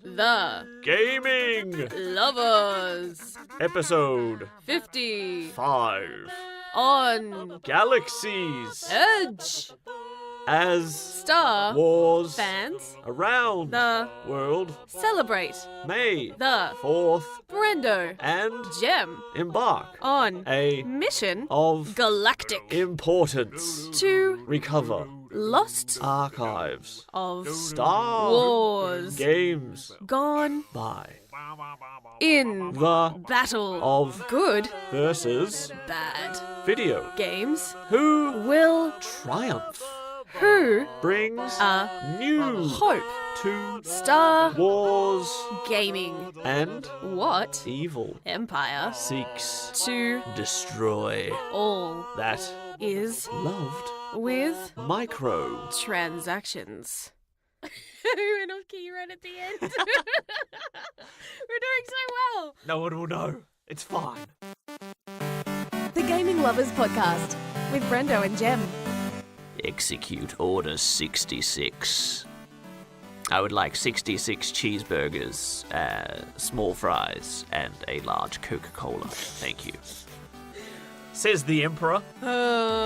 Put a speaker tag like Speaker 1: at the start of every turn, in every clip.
Speaker 1: The
Speaker 2: Gaming
Speaker 1: Lovers
Speaker 2: Episode
Speaker 1: 55
Speaker 2: 5
Speaker 1: on
Speaker 2: Galaxies
Speaker 1: Edge
Speaker 2: as
Speaker 1: Star
Speaker 2: Wars
Speaker 1: fans
Speaker 2: around
Speaker 1: the
Speaker 2: world
Speaker 1: celebrate
Speaker 2: May
Speaker 1: the
Speaker 2: 4th
Speaker 1: Brendo
Speaker 2: and
Speaker 1: Jem
Speaker 2: embark
Speaker 1: on
Speaker 2: a
Speaker 1: mission
Speaker 2: of
Speaker 1: galactic
Speaker 2: importance
Speaker 1: to
Speaker 2: recover
Speaker 1: lost
Speaker 2: archives
Speaker 1: of
Speaker 2: Star
Speaker 1: Wars
Speaker 2: games
Speaker 1: gone
Speaker 2: by
Speaker 1: in
Speaker 2: the
Speaker 1: battle
Speaker 2: of
Speaker 1: good
Speaker 2: versus
Speaker 1: bad
Speaker 2: video.
Speaker 1: games
Speaker 2: Who
Speaker 1: will
Speaker 2: triumph
Speaker 1: who
Speaker 2: brings
Speaker 1: a
Speaker 2: new
Speaker 1: hope
Speaker 2: to
Speaker 1: Star
Speaker 2: Wars
Speaker 1: Gaming
Speaker 2: and
Speaker 1: what
Speaker 2: evil
Speaker 1: empire
Speaker 2: seeks
Speaker 1: to
Speaker 2: destroy
Speaker 1: all
Speaker 2: that
Speaker 1: is
Speaker 2: loved
Speaker 1: with
Speaker 2: micro.
Speaker 1: transactions. We went off key right at the end. We're doing so well.
Speaker 2: No one will know. It's fine.
Speaker 1: The Gaming Lovers Podcast with Brendo and Jem.
Speaker 2: Execute Order 66. I would like 66 cheeseburgers, small fries, and a large Coca-Cola. Thank you. Says the Emperor.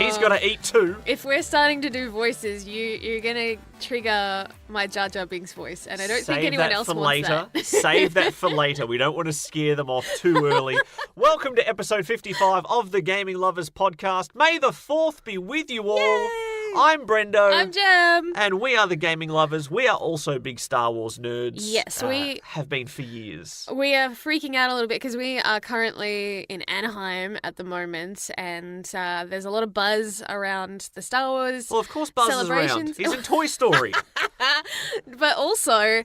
Speaker 2: He's got to eat too.
Speaker 1: If we're starting to do voices, you're going to trigger my Jar Jar Binks voice, and I don't think anyone else wants that.
Speaker 2: Save that for later. We don't want to scare them off too early. Welcome to episode 55 of the Gaming Lovers Podcast. May the 4th be with you all.
Speaker 1: Yay!
Speaker 2: I'm Brendo.
Speaker 1: I'm Jem.
Speaker 2: And we are the Gaming Lovers. We are also big Star Wars nerds.
Speaker 1: Yes, we
Speaker 2: have been for years.
Speaker 1: We are freaking out a little bit because we are currently in Anaheim at the moment, and there's a lot of buzz around the Star Wars.
Speaker 2: Well, of course, Buzz is around.
Speaker 1: celebrations.
Speaker 2: He's in Toy Story.
Speaker 1: But also,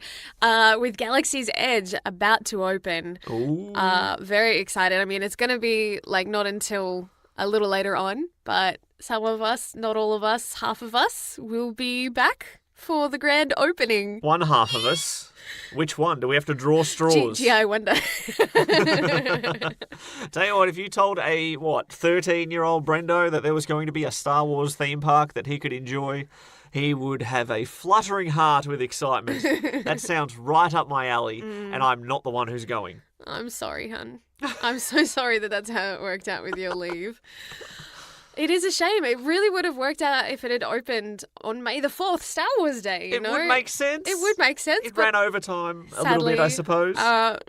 Speaker 1: with Galaxy's Edge about to open,
Speaker 2: Ooh.
Speaker 1: very excited. I mean, it's going to be like not until a little later on, but some of us, not all of us, half of us will be back for the grand opening.
Speaker 2: One half of us. Which one? Do we have to draw straws?
Speaker 1: Gee, I wonder.
Speaker 2: Tell you what, if you told a, 13-year-old Brendo that there was going to be a Star Wars theme park that he could enjoy, he would have a fluttering heart with excitement. That sounds right up my alley, and I'm not the one who's going.
Speaker 1: I'm sorry, hun. I'm so sorry that that's how it worked out with your leave. It is a shame. It really would have worked out if it had opened on May the 4th, Star Wars Day.
Speaker 2: It would make sense.
Speaker 1: It would make sense.
Speaker 2: It ran overtime a little bit, I suppose.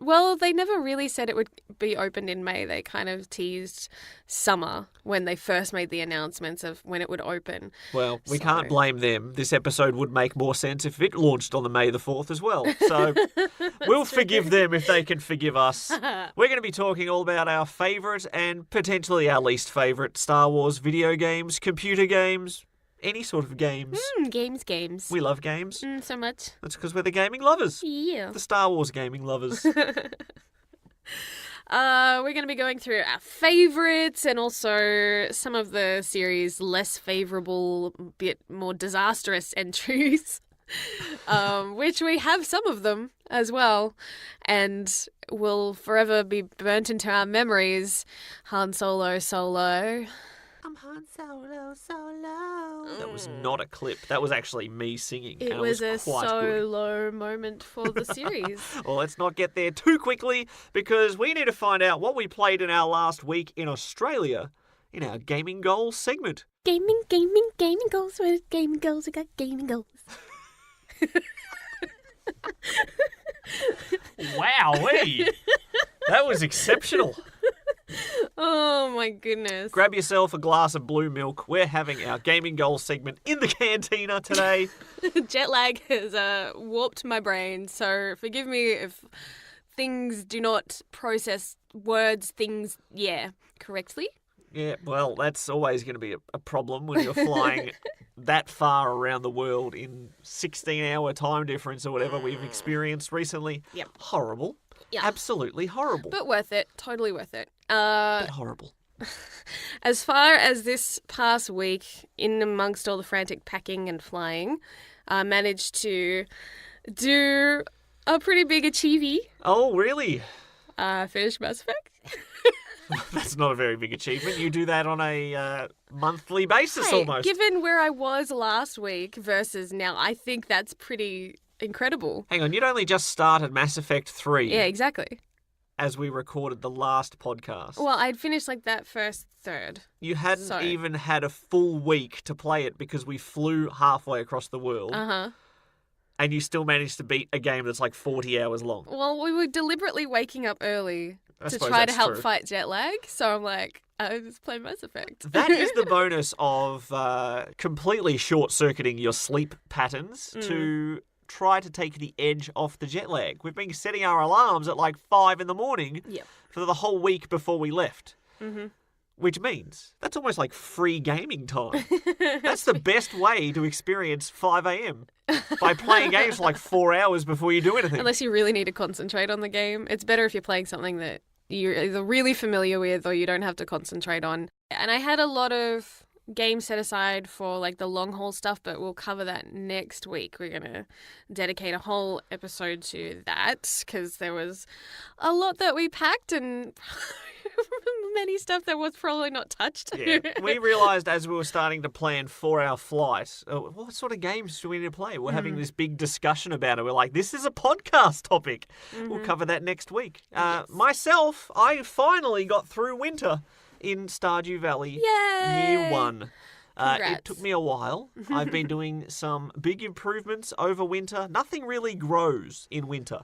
Speaker 1: Well, they never really said it would be opened in May. They kind of teased summer when they first made the announcements of when it would open.
Speaker 2: Well, we can't blame them. This episode would make more sense if it launched on the May the 4th as well. So we'll forgive them if they can forgive us. We're going to be talking all about our favourite and potentially our least favourite Star Wars video games, computer games, any sort of games.
Speaker 1: Games.
Speaker 2: We love games.
Speaker 1: So much.
Speaker 2: That's because we're the gaming lovers.
Speaker 1: Yeah.
Speaker 2: The Star Wars gaming lovers.
Speaker 1: We're going to be going through our favourites and also some of the series' less favourable, bit more disastrous entries, which we have some of them as well, and will forever be burnt into our memories. Han Solo. I'm Han Solo.
Speaker 2: That was not a clip. That was actually me singing.
Speaker 1: It
Speaker 2: and
Speaker 1: was
Speaker 2: it
Speaker 1: a
Speaker 2: was quite good.
Speaker 1: solo moment for the series.
Speaker 2: Well, let's not get there too quickly because we need to find out what we played in our last week in Australia in our Gaming Goals segment.
Speaker 1: Gaming goals. With gaming goals, we got gaming goals.
Speaker 2: Wowee! That was exceptional.
Speaker 1: Oh my goodness.
Speaker 2: Grab yourself a glass of blue milk. We're having our Gaming Goals segment in the cantina today.
Speaker 1: Jet lag has warped my brain, so forgive me if things do not process things correctly.
Speaker 2: Yeah, well, that's always going to be a problem when you're flying that far around the world in 16-hour time difference or whatever we've experienced recently.
Speaker 1: Yep.
Speaker 2: Horrible.
Speaker 1: Yeah.
Speaker 2: Absolutely horrible.
Speaker 1: But worth it. Totally worth it.
Speaker 2: But horrible.
Speaker 1: As far as this past week, in amongst all the frantic packing and flying, I managed to do a pretty big achievie.
Speaker 2: Oh, really?
Speaker 1: Finish Mass Effect.
Speaker 2: That's not a very big achievement. You do that on a monthly basis almost.
Speaker 1: Given where I was last week versus now, I think that's pretty incredible.
Speaker 2: Hang on, you'd only just started Mass Effect 3
Speaker 1: Yeah, exactly.
Speaker 2: as we recorded the last podcast.
Speaker 1: Well, I'd finished like that first third.
Speaker 2: You hadn't even had a full week to play it because we flew halfway across the world.
Speaker 1: Uh-huh.
Speaker 2: And you still managed to beat a game that's like 40 hours long.
Speaker 1: Well, we were deliberately waking up early
Speaker 2: I
Speaker 1: to
Speaker 2: suppose
Speaker 1: try to
Speaker 2: that's
Speaker 1: help
Speaker 2: true.
Speaker 1: fight jet lag. So I'm like, I'll just play Mass Effect.
Speaker 2: That is the bonus of completely short-circuiting your sleep patterns to try to take the edge off the jet lag. We've been setting our alarms at like 5 in the morning for the whole week before we left. Mm-hmm. Which means that's almost like free gaming time. That's the best way to experience 5 a.m. by playing games for like 4 hours before you do anything.
Speaker 1: Unless you really need to concentrate on the game. It's better if you're playing something that you're either really familiar with or you don't have to concentrate on. And I had a lot of games set aside for like the long haul stuff, but we'll cover that next week. We're going to dedicate a whole episode to that because there was a lot that we packed and many stuff that was probably not touched.
Speaker 2: Yeah, we realised as we were starting to plan for our flight, what sort of games do we need to play? We're having this big discussion about it. We're like, this is a podcast topic. We'll cover that next week. Myself, I finally got through winter in Stardew Valley Year 1. It took me a while. I've been doing some big improvements over winter. Nothing really grows in winter,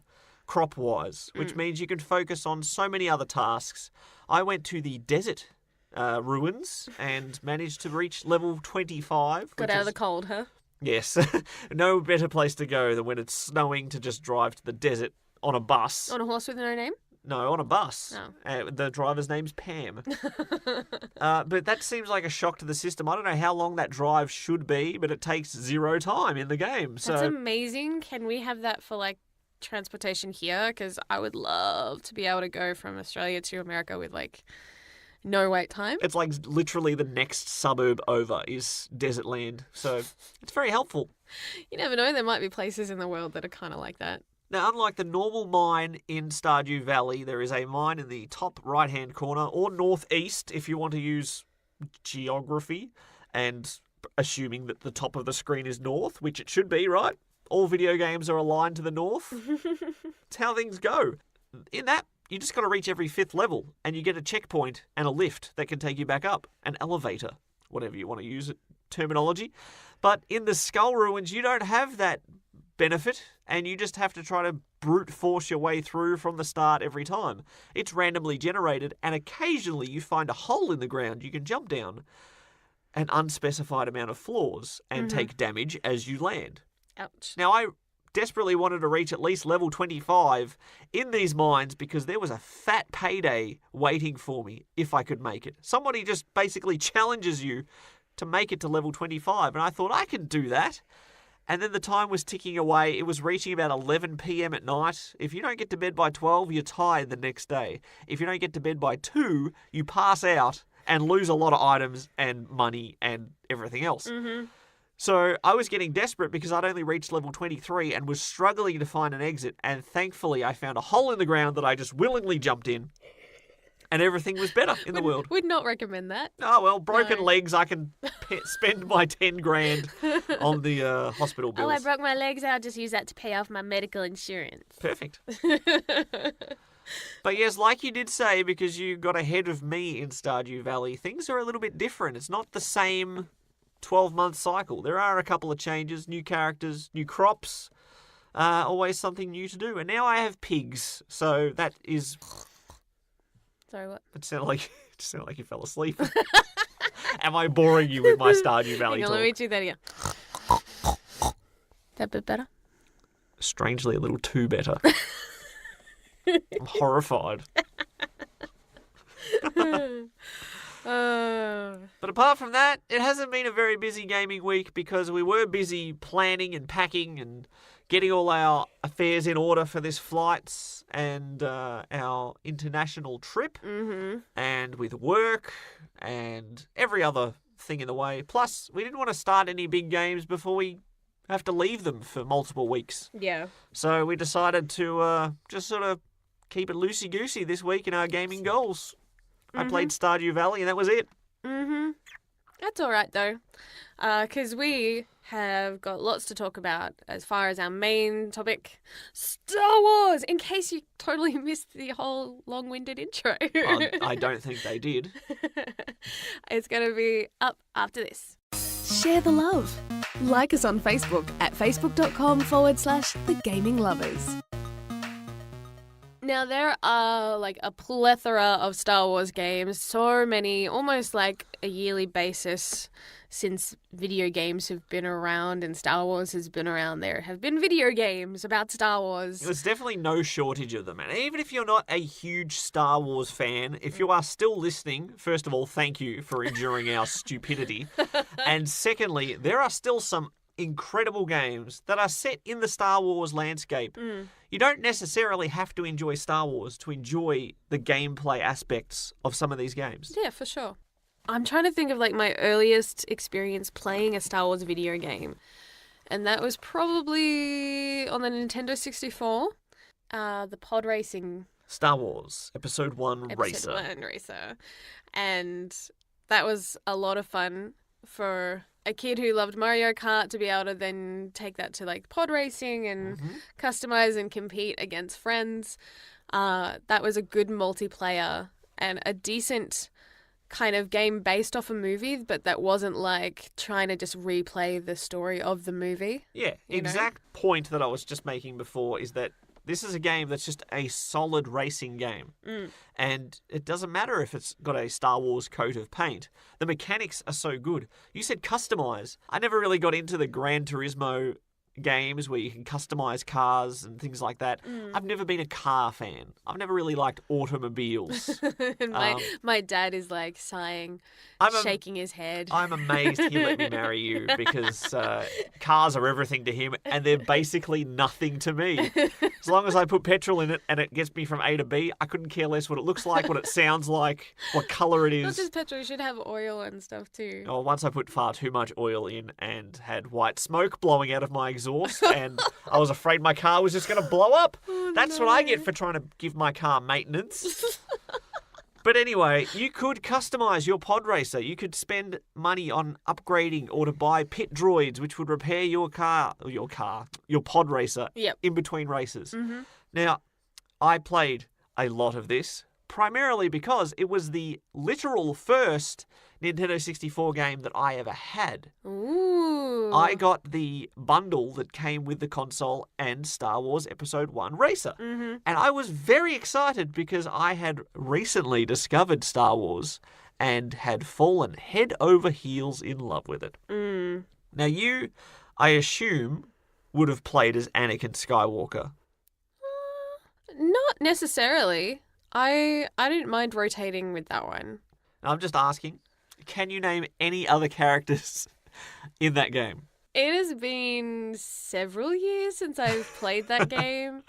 Speaker 2: crop-wise, which means you can focus on so many other tasks. I went to the desert ruins and managed to reach level 25.
Speaker 1: Got out of the cold, huh?
Speaker 2: Yes. No better place to go than when it's snowing to just drive to the desert on a bus.
Speaker 1: On a horse with no name?
Speaker 2: No, on a bus.
Speaker 1: Oh.
Speaker 2: The driver's name's Pam. But that seems like a shock to the system. I don't know how long that drive should be, but it takes 0 time in the game.
Speaker 1: That's amazing. Can we have that for like transportation here? Because I would love to be able to go from Australia to America with like no wait time.
Speaker 2: It's like literally the next suburb over is desert land. So it's very helpful.
Speaker 1: You never know. There might be places in the world that are kind of like that.
Speaker 2: Now, unlike the normal mine in Stardew Valley, there is a mine in the top right-hand corner, or northeast if you want to use geography, and assuming that the top of the screen is north, which it should be, right? All video games are aligned to the north. It's how things go. In that, you just got to reach every 5th level, and you get a checkpoint and a lift that can take you back up, an elevator, whatever you want to use it, terminology. But in the Skull Ruins, you don't have that benefit, and you just have to try to brute force your way through from the start every time. It's randomly generated, and occasionally you find a hole in the ground you can jump down an unspecified amount of floors and take damage as you land.
Speaker 1: Ouch.
Speaker 2: Now, I desperately wanted to reach at least level 25 in these mines because there was a fat payday waiting for me if I could make it. Somebody just basically challenges you to make it to level 25, and I thought, I can do that. And then the time was ticking away. It was reaching about 11 p.m. at night. If you don't get to bed by 12, you're tired the next day. If you don't get to bed by 2, you pass out and lose a lot of items and money and everything else. So I was getting desperate because I'd only reached level 23 and was struggling to find an exit. And thankfully, I found a hole in the ground that I just willingly jumped in. And everything was better in the world.
Speaker 1: Would not recommend that.
Speaker 2: Oh, well, broken legs, I can spend my 10 grand on the hospital bills.
Speaker 1: Oh, I broke my legs. I'll just use that to pay off my medical insurance.
Speaker 2: Perfect. But yes, like you did say, because you got ahead of me in Stardew Valley, things are a little bit different. It's not the same 12-month cycle. There are a couple of changes, new characters, new crops, always something new to do. And now I have pigs, so that is...
Speaker 1: Sorry, what?
Speaker 2: It sounded like you fell asleep. Am I boring you with my Stardew Valley
Speaker 1: Hang on,
Speaker 2: talk?
Speaker 1: let me do that again. That a bit better?
Speaker 2: Strangely, a little too better. I'm horrified. But apart from that, it hasn't been a very busy gaming week because we were busy planning and packing and getting all our affairs in order for this flights and our international trip, and with work and every other thing in the way. Plus, we didn't want to start any big games before we have to leave them for multiple weeks.
Speaker 1: Yeah.
Speaker 2: So we decided to just sort of keep it loosey-goosey this week in our gaming goals. I played Stardew Valley and that was it.
Speaker 1: That's all right, though, because we have got lots to talk about as far as our main topic, Star Wars, in case you totally missed the whole long-winded intro.
Speaker 2: I don't think they did.
Speaker 1: It's going to be up after this.
Speaker 3: Share the love. Like us on Facebook at facebook.com/The Gaming Lovers.
Speaker 1: Now, there are like a plethora of Star Wars games, so many, almost like a yearly basis since video games have been around and Star Wars has been around. There have been video games about Star Wars.
Speaker 2: There's definitely no shortage of them. And even if you're not a huge Star Wars fan, if you are still listening, first of all, thank you for enduring our stupidity. And secondly, there are still some incredible games that are set in the Star Wars landscape. You don't necessarily have to enjoy Star Wars to enjoy the gameplay aspects of some of these games.
Speaker 1: Yeah, for sure. I'm trying to think of like my earliest experience playing a Star Wars video game. And that was probably on the Nintendo 64. The pod racing.
Speaker 2: Star Wars Episode 1 Racer.
Speaker 1: Episode 1 Racer. And that was a lot of fun for a kid who loved Mario Kart to be able to then take that to like pod racing and customize and compete against friends. That was a good multiplayer and a decent kind of game based off a movie, but that wasn't like trying to just replay the story of the movie.
Speaker 2: Yeah, exact point that I was just making before is that this is a game that's just a solid racing game. And it doesn't matter if it's got a Star Wars coat of paint. The mechanics are so good. You said customize. I never really got into the Gran Turismo games where you can customize cars and things like that. I've never been a car fan. I've never really liked automobiles.
Speaker 1: And my dad is like sighing, shaking his head.
Speaker 2: I'm amazed he let me marry you because cars are everything to him and they're basically nothing to me. As long as I put petrol in it and it gets me from A to B, I couldn't care less what it looks like, what it sounds like, what colour it is.
Speaker 1: Not just petrol, you should have oil and stuff too.
Speaker 2: Oh, once I put far too much oil in and had white smoke blowing out of my exhaust and I was afraid my car was just going to blow up. That's what I get for trying to give my car maintenance. But anyway, you could customize your pod racer. You could spend money on upgrading or to buy pit droids, which would repair your pod racer in between races. Now, I played a lot of this, primarily because it was the literal first Nintendo 64 game that I ever had.
Speaker 1: Ooh.
Speaker 2: I got the bundle that came with the console and Star Wars Episode 1 Racer. And I was very excited because I had recently discovered Star Wars and had fallen head over heels in love with it. Now you, I assume, would have played as Anakin Skywalker.
Speaker 1: Not necessarily. I didn't mind rotating with that one.
Speaker 2: I'm just asking, can you name any other characters in that game?
Speaker 1: It has been several years since I've played that game,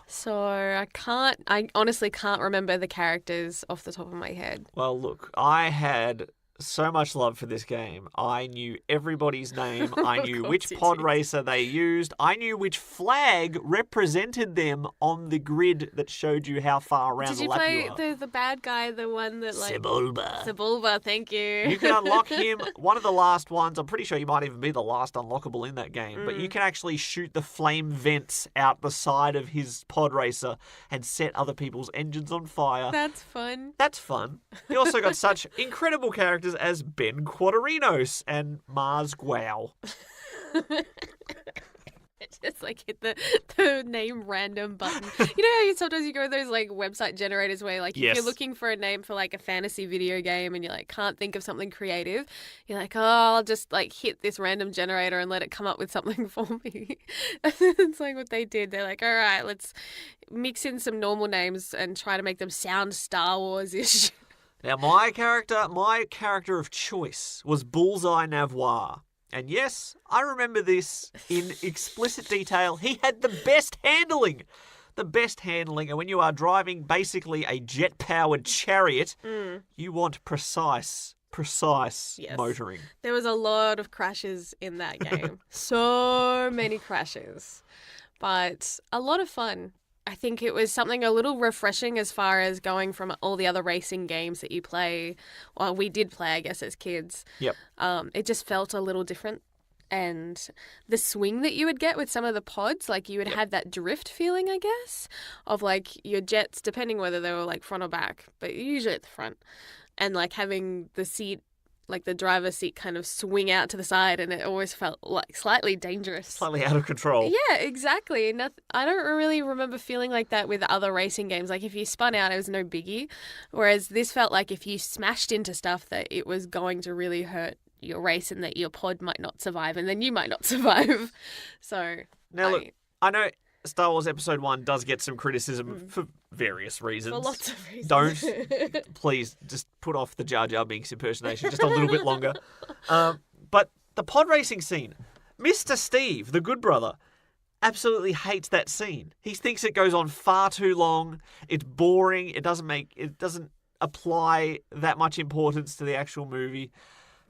Speaker 1: so I honestly can't remember the characters off the top of my head.
Speaker 2: Well, look, I had so much love for this game. I knew everybody's name. I knew which pod racer they used. I knew which flag represented them on the grid that showed you how far around the lap you are.
Speaker 1: Did you play the bad guy, the one that like... Sebulba, thank you.
Speaker 2: You can unlock him. One of the last ones, I'm pretty sure you might even be the last unlockable in that game, but you can actually shoot the flame vents out the side of his pod racer and set other people's engines on fire.
Speaker 1: That's fun.
Speaker 2: That's fun. You also got such incredible characters as Ben Quaterinos and Mars Guao.
Speaker 1: Just like hit the name random button. You know how sometimes you go to those like website generators where like if you're looking for a name for like a fantasy video game and you like can't think of something creative, you're like, oh, I'll just like hit this random generator and let it come up with something for me. It's like what they did. They're like, all right, let's mix in some normal names and try to make them sound Star Wars-ish.
Speaker 2: Now, my character of choice was Bullseye Navoir. And yes, I remember this in explicit detail. He had the best handling. And when you are driving basically a jet-powered chariot, you want precise motoring.
Speaker 1: There was a lot of crashes in that game. So many crashes. But a lot of fun. I think it was something a little refreshing as far as going from all the other racing games that you play, well, we did play, I guess, as kids.
Speaker 2: Yep.
Speaker 1: It just felt a little different. and the swing that you would get with some of the pods, like you would have that drift feeling, I guess, of like your jets, depending whether they were like front or back, but usually at the front, and like having the seat, like the driver's seat kind of swing out to the side, and it always felt like slightly dangerous.
Speaker 2: Slightly out of control.
Speaker 1: Yeah, exactly. I don't really remember feeling like that with other racing games. Like if you spun out, it was no biggie. Whereas this felt like if you smashed into stuff that it was going to really hurt your race and that your pod might not survive and then you might not survive. So
Speaker 2: Now, look, I know Star Wars Episode 1 does get some criticism for various reasons.
Speaker 1: for lots of reasons.
Speaker 2: Don't, please, just put off the Jar Jar Binks impersonation just a little bit longer. But the pod racing scene, Mr. Steve, the good brother, absolutely hates that scene. He thinks it goes on far too long. It's boring. It doesn't apply that much importance to the actual movie.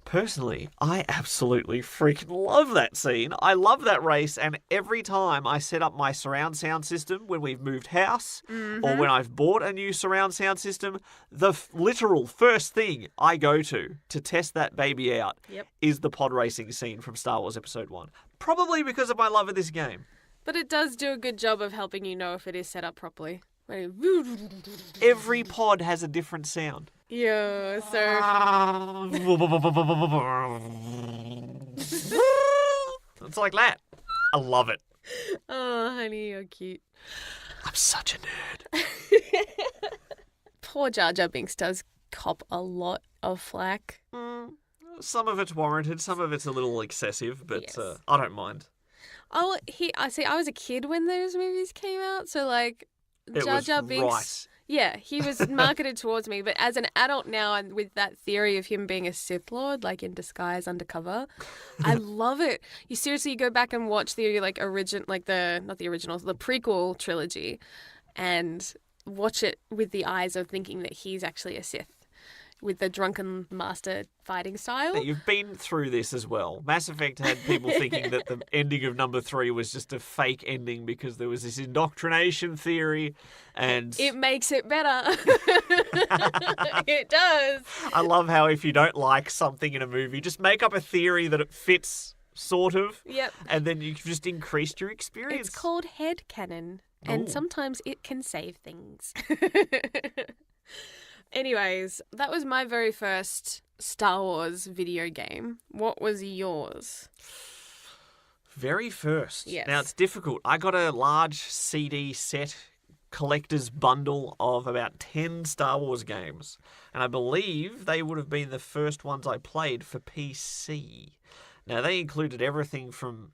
Speaker 2: Personally, I absolutely freaking love that scene. I love that race, and every time I set up my surround sound system when we've moved house or when I've bought a new surround sound system, the literal first thing I go to test that baby out is the pod racing scene from Star Wars Episode 1. Probably because of my love of this game.
Speaker 1: But it does do a good job of helping you know if it is set up properly.
Speaker 2: Every pod has a different sound.
Speaker 1: Yeah, so
Speaker 2: It's like that. I love it.
Speaker 1: oh, honey, you're cute.
Speaker 2: I'm such a nerd.
Speaker 1: Poor Jar Jar Binks does cop a lot of flack.
Speaker 2: Some of it's warranted, some of it's a little excessive, but
Speaker 1: Yes.
Speaker 2: I don't mind.
Speaker 1: Oh, I was a kid when those movies came out, so like
Speaker 2: It
Speaker 1: Jar
Speaker 2: was
Speaker 1: Jar Binks.
Speaker 2: right.
Speaker 1: Yeah, he was marketed towards me, but as an adult now, and with that theory of him being a Sith Lord, like in disguise, undercover, I love it. You seriously go back and watch the not the originals, the prequel trilogy, and watch it with the eyes of thinking that he's actually a Sith, with the drunken master fighting style.
Speaker 2: Now, you've been through this as well. Mass Effect had people thinking that the ending of number 3 was just a fake ending because there was this indoctrination theory, and
Speaker 1: It makes it better. It does.
Speaker 2: I love how if you don't like something in a movie, just make up a theory that it fits, sort of,
Speaker 1: Yep.
Speaker 2: and then you've just increased your experience.
Speaker 1: It's called headcanon, and
Speaker 2: Ooh.
Speaker 1: sometimes it can save things. Anyways, that was my very first Star Wars video game. What was yours?
Speaker 2: Very first.
Speaker 1: Yes.
Speaker 2: Now, it's difficult. I got a large CD set collector's bundle of about 10 Star Wars games, and I believe they would have been the first ones I played for PC. Now, they included everything from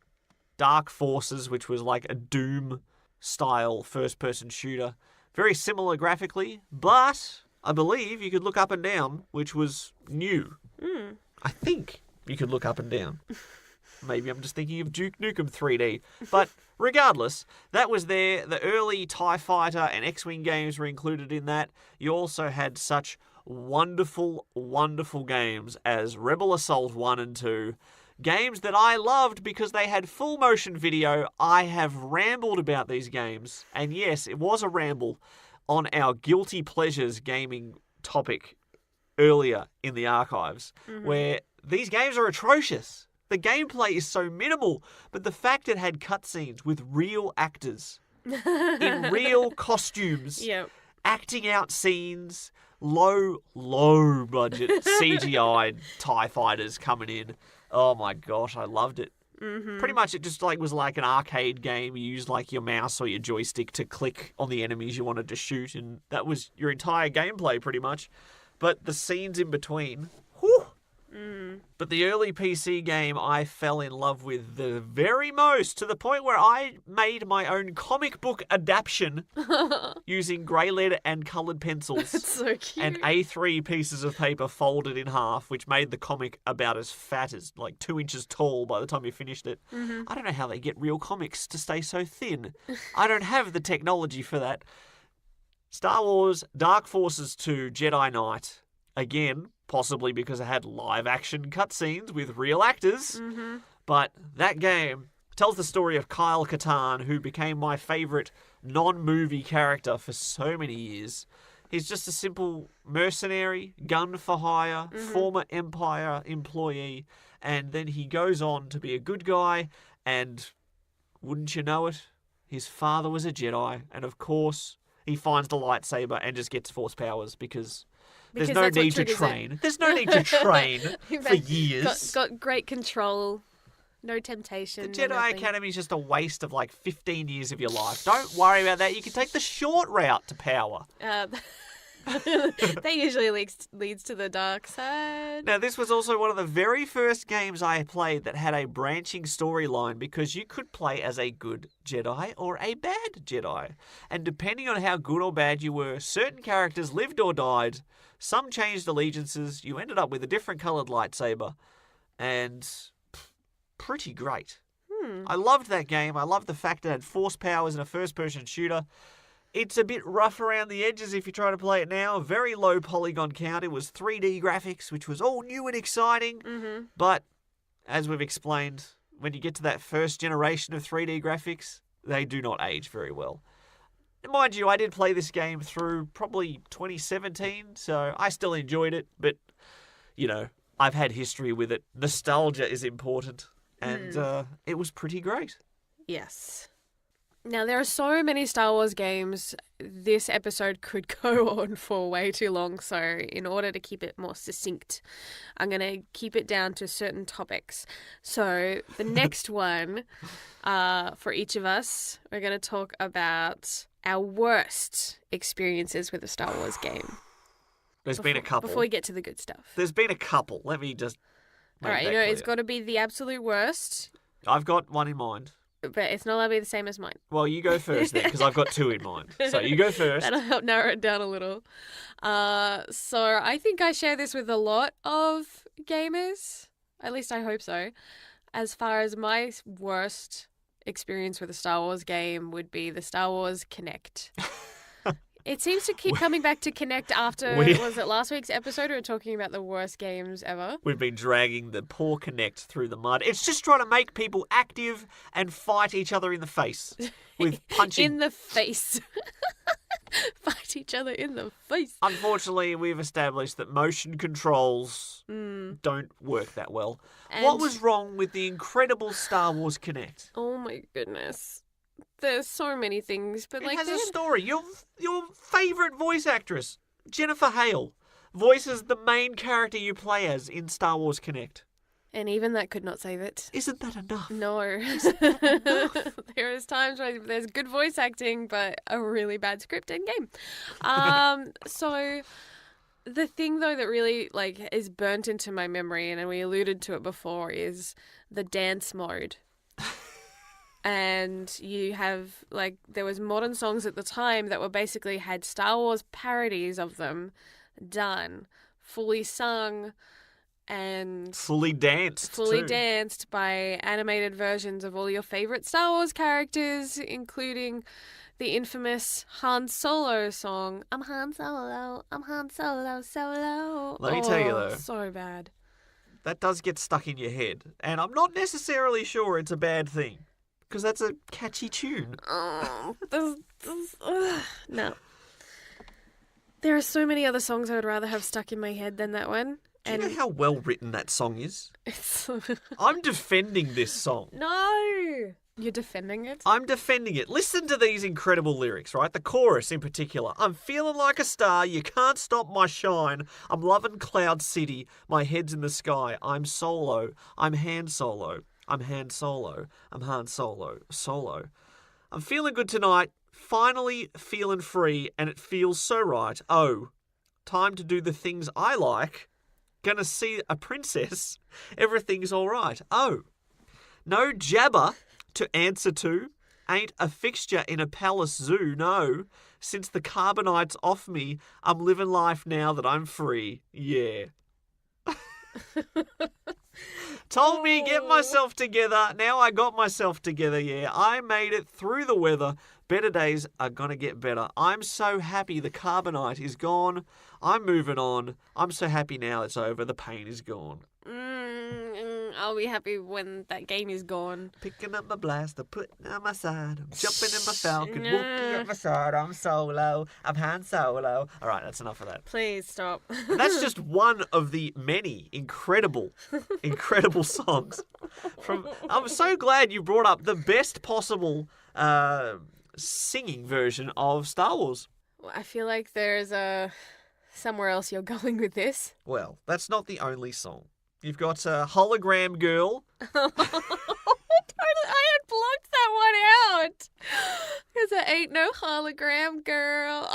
Speaker 2: Dark Forces, which was like a Doom-style first-person shooter. Very similar graphically, but I believe you could look up and down, which was new. I think you could look up and down. Maybe I'm just thinking of Duke Nukem 3D. But regardless, that was there. The early TIE Fighter and X-Wing games were included in that. You also had such wonderful, wonderful games as Rebel Assault 1 and 2. Games that I loved because they had full motion video. I have rambled about these games. And yes, it was a ramble on our Guilty Pleasures gaming topic earlier in the archives, where these games are atrocious. The gameplay is so minimal, but the fact it had cutscenes with real actors in real costumes,
Speaker 1: Yep.
Speaker 2: acting out scenes, low budget CGI TIE fighters coming in. Oh my gosh, I loved it. Pretty much it just was like an arcade game. You used like your mouse or your joystick to click on the enemies you wanted to shoot, and that was your entire gameplay pretty much. But the scenes in between, whew. But the early PC game I fell in love with the very most, to the point where I made my own comic book adaptation using grey lead and coloured pencils.
Speaker 1: It's so cute.
Speaker 2: And A3 pieces of paper folded in half, which made the comic about as fat as, like, 2 inches tall by the time you finished it. I don't know how they get real comics to stay so thin. I don't have the technology for that. Star Wars Dark Forces 2 Jedi Knight. Again, possibly because it had live-action cutscenes with real actors. But that game tells the story of Kyle Katarn, who became my favourite non-movie character for so many years. He's just a simple mercenary, gun for hire, former Empire employee, and then he goes on to be a good guy, and wouldn't you know it, his father was a Jedi, and of course he finds the lightsaber and just gets force powers because there's no need to train. There's no need to train for years.
Speaker 1: Got great control. No temptation.
Speaker 2: The Jedi Academy is just a waste of like 15 years of your life. Don't worry about that. You can take the short route to power.
Speaker 1: That usually leads to the dark side.
Speaker 2: Now, this was also one of the very first games I played that had a branching storyline because you could play as a good Jedi or a bad Jedi. And depending on how good or bad you were, certain characters lived or died. Some changed allegiances. You ended up with a different coloured lightsaber. And pretty great. I loved that game. I loved the fact it had force powers in a first-person shooter. It's a bit rough around the edges if you try to play it now. Very low polygon count. It was 3D graphics, which was all new and exciting. Mm-hmm. But, as we've explained, when you get to that first generation of 3D graphics, they do not age very well. And mind you, I did play this game through probably 2017, so I still enjoyed it. But, you know, I've had history with it. Nostalgia is important. And it was pretty great.
Speaker 1: Yes. Now, there are so many Star Wars games, this episode could go on for way too long. So in order to keep it more succinct, I'm going to keep it down to certain topics. So the next one, for each of us, we're going to talk about our worst experiences with a Star Wars game.
Speaker 2: There's been a couple.
Speaker 1: Before we get to the good stuff.
Speaker 2: There's been a couple. Let me just
Speaker 1: All right,
Speaker 2: clear.
Speaker 1: It's got to be the absolute worst.
Speaker 2: I've got one in mind.
Speaker 1: But it's not allowed to be the same as mine.
Speaker 2: Well, you go first then, because I've got two in mind. So you go first.
Speaker 1: That'll help narrow it down a little. So I think I share this with a lot of gamers. At least I hope so. As far as my worst experience with a Star Wars game would be the Star Wars Kinect. It seems to keep coming back to Kinect after, was it last week's episode? We were talking about the worst games ever.
Speaker 2: We've been dragging the poor Kinect through the mud. It's just trying to make people active and fight each other in the face with punching.
Speaker 1: In the face. Fight each other in the face.
Speaker 2: Unfortunately, we've established that motion controls don't work that well.
Speaker 1: And
Speaker 2: what was wrong with the incredible Star Wars Kinect?
Speaker 1: Oh my goodness. There's so many things, but
Speaker 2: it has a story. Your favourite voice actress, Jennifer Hale, voices the main character you play as in Star Wars Kinect.
Speaker 1: And even that could not save it.
Speaker 2: Isn't that enough?
Speaker 1: No. There is times where there's good voice acting, but a really bad script in game. So the thing though that really is burnt into my memory, and we alluded to it before, is the dance mode. And you have, there was modern songs at the time that were basically had Star Wars parodies of them done, fully sung, and
Speaker 2: fully danced
Speaker 1: by animated versions of all your favorite Star Wars characters, including the infamous Han Solo song, I'm Han Solo, Solo.
Speaker 2: Let me tell you though.
Speaker 1: So bad.
Speaker 2: That does get stuck in your head, and I'm not necessarily sure it's a bad thing. Because that's a catchy tune.
Speaker 1: No. There are so many other songs I would rather have stuck in my head than that one.
Speaker 2: Do you know how well written that song is?
Speaker 1: It's...
Speaker 2: I'm defending this song.
Speaker 1: No! You're defending it?
Speaker 2: I'm defending it. Listen to these incredible lyrics, right? The chorus in particular. I'm feeling like a star. You can't stop my shine. I'm loving Cloud City. My head's in the sky. I'm Solo. I'm Han Solo. I'm Han Solo. I'm Han Solo. Solo. I'm feeling good tonight. Finally feeling free, and it feels so right. Oh, time to do the things I like. Gonna see a princess. Everything's all right. Oh, no Jabba to answer to. Ain't a fixture in a palace zoo, no. Since the carbonite's off me, I'm living life now that I'm free. Yeah. Told me get myself together. Now I got myself together, yeah. I made it through the weather. Better days are gonna get better. I'm so happy the carbonite is gone. I'm moving on. I'm so happy now it's over. The pain is gone.
Speaker 1: I'll be happy when that game is gone.
Speaker 2: Picking up my blaster, putting on my side. I'm jumping in my falcon, walking up my side. I'm solo. I'm Han Solo. All right, that's enough of that.
Speaker 1: Please stop.
Speaker 2: And that's just one of the many incredible songs. I'm so glad you brought up the best possible singing version of Star Wars.
Speaker 1: I feel like there's somewhere else you're going with this.
Speaker 2: Well, that's not the only song. You've got Hologram Girl.
Speaker 1: I had blocked that one out. Because I ain't no hologram girl.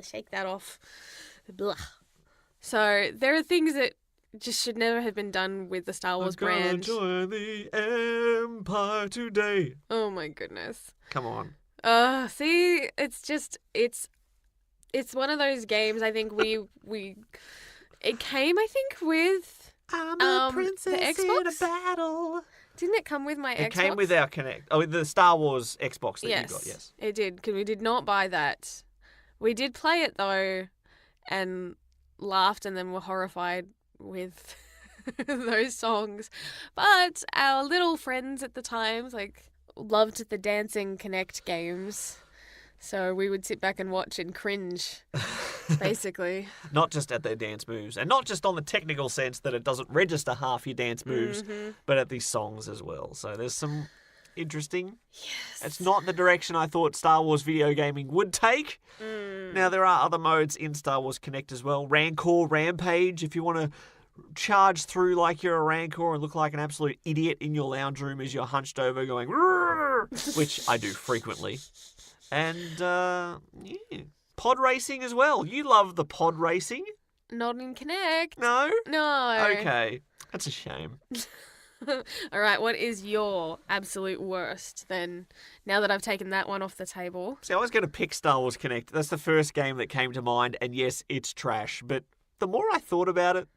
Speaker 1: Shake that off. Blah. So there are things that just should never have been done with the Star Wars brand.
Speaker 2: I'm gonna join the Empire today.
Speaker 1: Oh my goodness.
Speaker 2: Come on.
Speaker 1: See, it's one of those games. I think it came, I think, with
Speaker 2: I'm a princess
Speaker 1: the Xbox?
Speaker 2: in a battle.
Speaker 1: Didn't it come with my Xbox?
Speaker 2: It came with our Kinect. Oh, the Star Wars Xbox that you got, yes.
Speaker 1: It did, because we did not buy that. We did play it, though, and laughed and then were horrified with those songs. But our little friends at the time, loved the dancing Kinect games. So we would sit back and watch and cringe, basically.
Speaker 2: Not just at their dance moves, and not just on the technical sense that it doesn't register half your dance moves, but at these songs as well. So there's some interesting.
Speaker 1: Yes.
Speaker 2: It's not the direction I thought Star Wars video gaming would take. Now, there are other modes in Star Wars Kinect as well. Rancor, Rampage, if you want to charge through like you're a Rancor and look like an absolute idiot in your lounge room as you're hunched over going, which I do frequently. And, pod racing as well. You love the pod racing.
Speaker 1: Not in Kinect.
Speaker 2: No?
Speaker 1: No.
Speaker 2: Okay. That's a shame.
Speaker 1: All right, what is your absolute worst then, now that I've taken that one off the table?
Speaker 2: See, I was going to pick Star Wars Kinect. That's the first game that came to mind, and yes, it's trash. But the more I thought about it,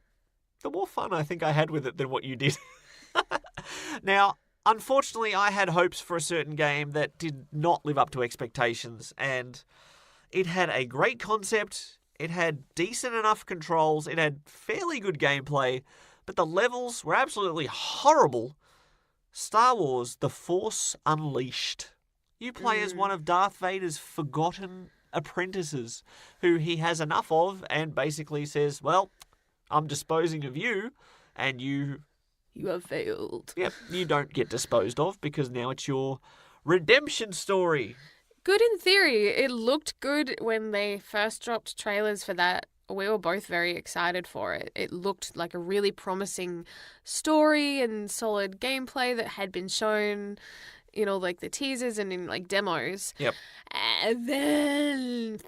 Speaker 2: the more fun I think I had with it than what you did. Now, unfortunately, I had hopes for a certain game that did not live up to expectations, and it had a great concept, it had decent enough controls, it had fairly good gameplay, but the levels were absolutely horrible. Star Wars: The Force Unleashed. You play as one of Darth Vader's forgotten apprentices, who he has enough of, and basically says, well, I'm disposing of you, and you
Speaker 1: have failed.
Speaker 2: Yep, you don't get disposed of because now it's your redemption story.
Speaker 1: Good in theory. It looked good when they first dropped trailers for that. We were both very excited for it. It looked like a really promising story and solid gameplay that had been shown in all the teasers and in demos.
Speaker 2: Yep.
Speaker 1: And then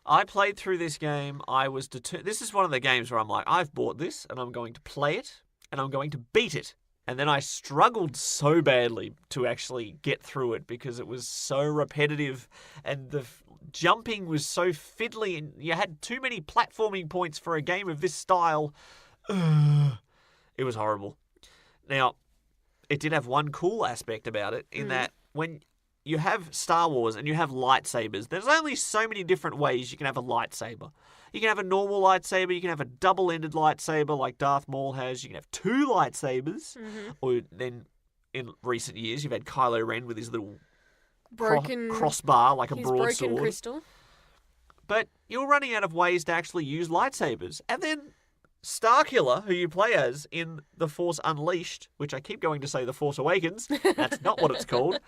Speaker 2: I played through this game. I was determined. This is one of the games where I'm like, I've bought this and I'm going to play it. And I'm going to beat it. And then I struggled so badly to actually get through it because it was so repetitive and the jumping was so fiddly and you had too many platforming points for a game of this style. It was horrible. Now, it did have one cool aspect about it in that when you have Star Wars and you have lightsabers, there's only so many different ways you can have a lightsaber. You can have a normal lightsaber, you can have a double-ended lightsaber like Darth Maul has, you can have two lightsabers, or then in recent years you've had Kylo Ren with his little
Speaker 1: broken
Speaker 2: crossbar like a
Speaker 1: his
Speaker 2: broadsword.
Speaker 1: broken crystal.
Speaker 2: But you're running out of ways to actually use lightsabers. And then Starkiller, who you play as in The Force Unleashed, which I keep going to say The Force Awakens, that's not what it's called,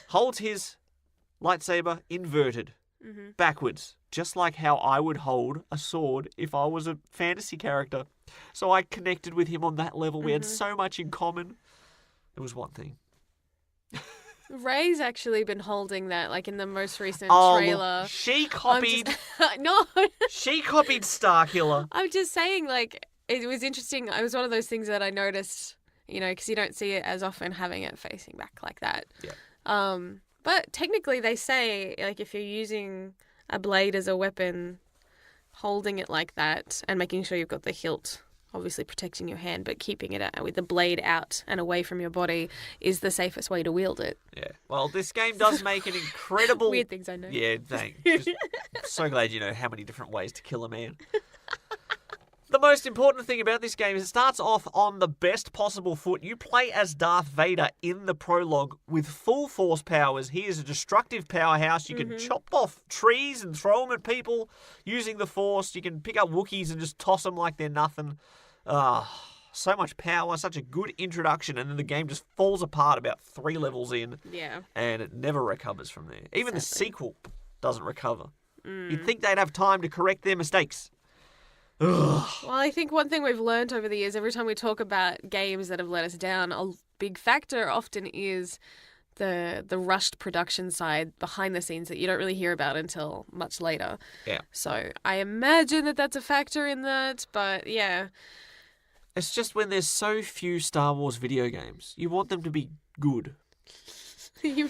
Speaker 2: holds his lightsaber inverted, backwards, just like how I would hold a sword if I was a fantasy character. So I connected with him on that level. We had so much in common. It was one thing.
Speaker 1: Rey's actually been holding that, in the most recent
Speaker 2: Oh,
Speaker 1: trailer.
Speaker 2: she copied.
Speaker 1: No.
Speaker 2: She copied Starkiller.
Speaker 1: I'm just saying, it was interesting. It was one of those things that I noticed, because you don't see it as often having it facing back like that.
Speaker 2: Yeah.
Speaker 1: But technically they say, if you're using a blade as a weapon, holding it like that and making sure you've got the hilt obviously protecting your hand, but keeping it with the blade out and away from your body is the safest way to wield it.
Speaker 2: Yeah. Well, this game does make an incredible...
Speaker 1: Weird things I know.
Speaker 2: Yeah, thanks. I'm so glad you know how many different ways to kill a man. The most important thing about this game is it starts off on the best possible foot. You play as Darth Vader in the prologue with full force powers. He is a destructive powerhouse. You can chop off trees and throw them at people using the force. You can pick up Wookiees and just toss them like they're nothing. So much power, such a good introduction, and then the game just falls apart about 3 levels in.
Speaker 1: Yeah.
Speaker 2: And it never recovers from there. Even the sequel doesn't recover. You'd think they'd have time to correct their mistakes. Ugh.
Speaker 1: Well, I think one thing we've learned over the years, every time we talk about games that have let us down, a big factor often is the rushed production side behind the scenes that you don't really hear about until much later.
Speaker 2: Yeah.
Speaker 1: So I imagine that that's a factor in that, but yeah.
Speaker 2: It's just when there's so few Star Wars video games, you want them to be good.
Speaker 1: You're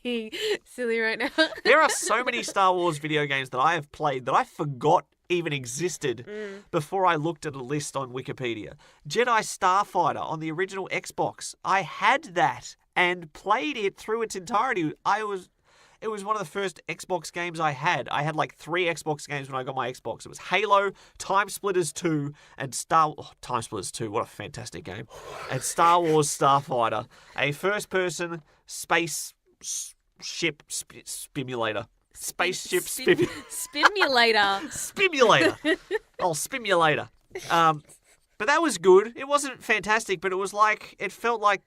Speaker 1: being silly right now.
Speaker 2: There are so many Star Wars video games that I have played that I forgot even existed before I looked at a list on Wikipedia. Jedi Starfighter on the original Xbox. I had that and played it through its entirety. It was one of the first Xbox games I had. I had like 3 Xbox games when I got my Xbox. It was Halo, Time Splitters 2, and Time Splitters 2, what a fantastic game. And Star Wars Starfighter, a first-person spaceship simulator. Spaceship
Speaker 1: Spimulator.
Speaker 2: Spimulator. Oh, Spimulator. But that was good. It wasn't fantastic, but it felt like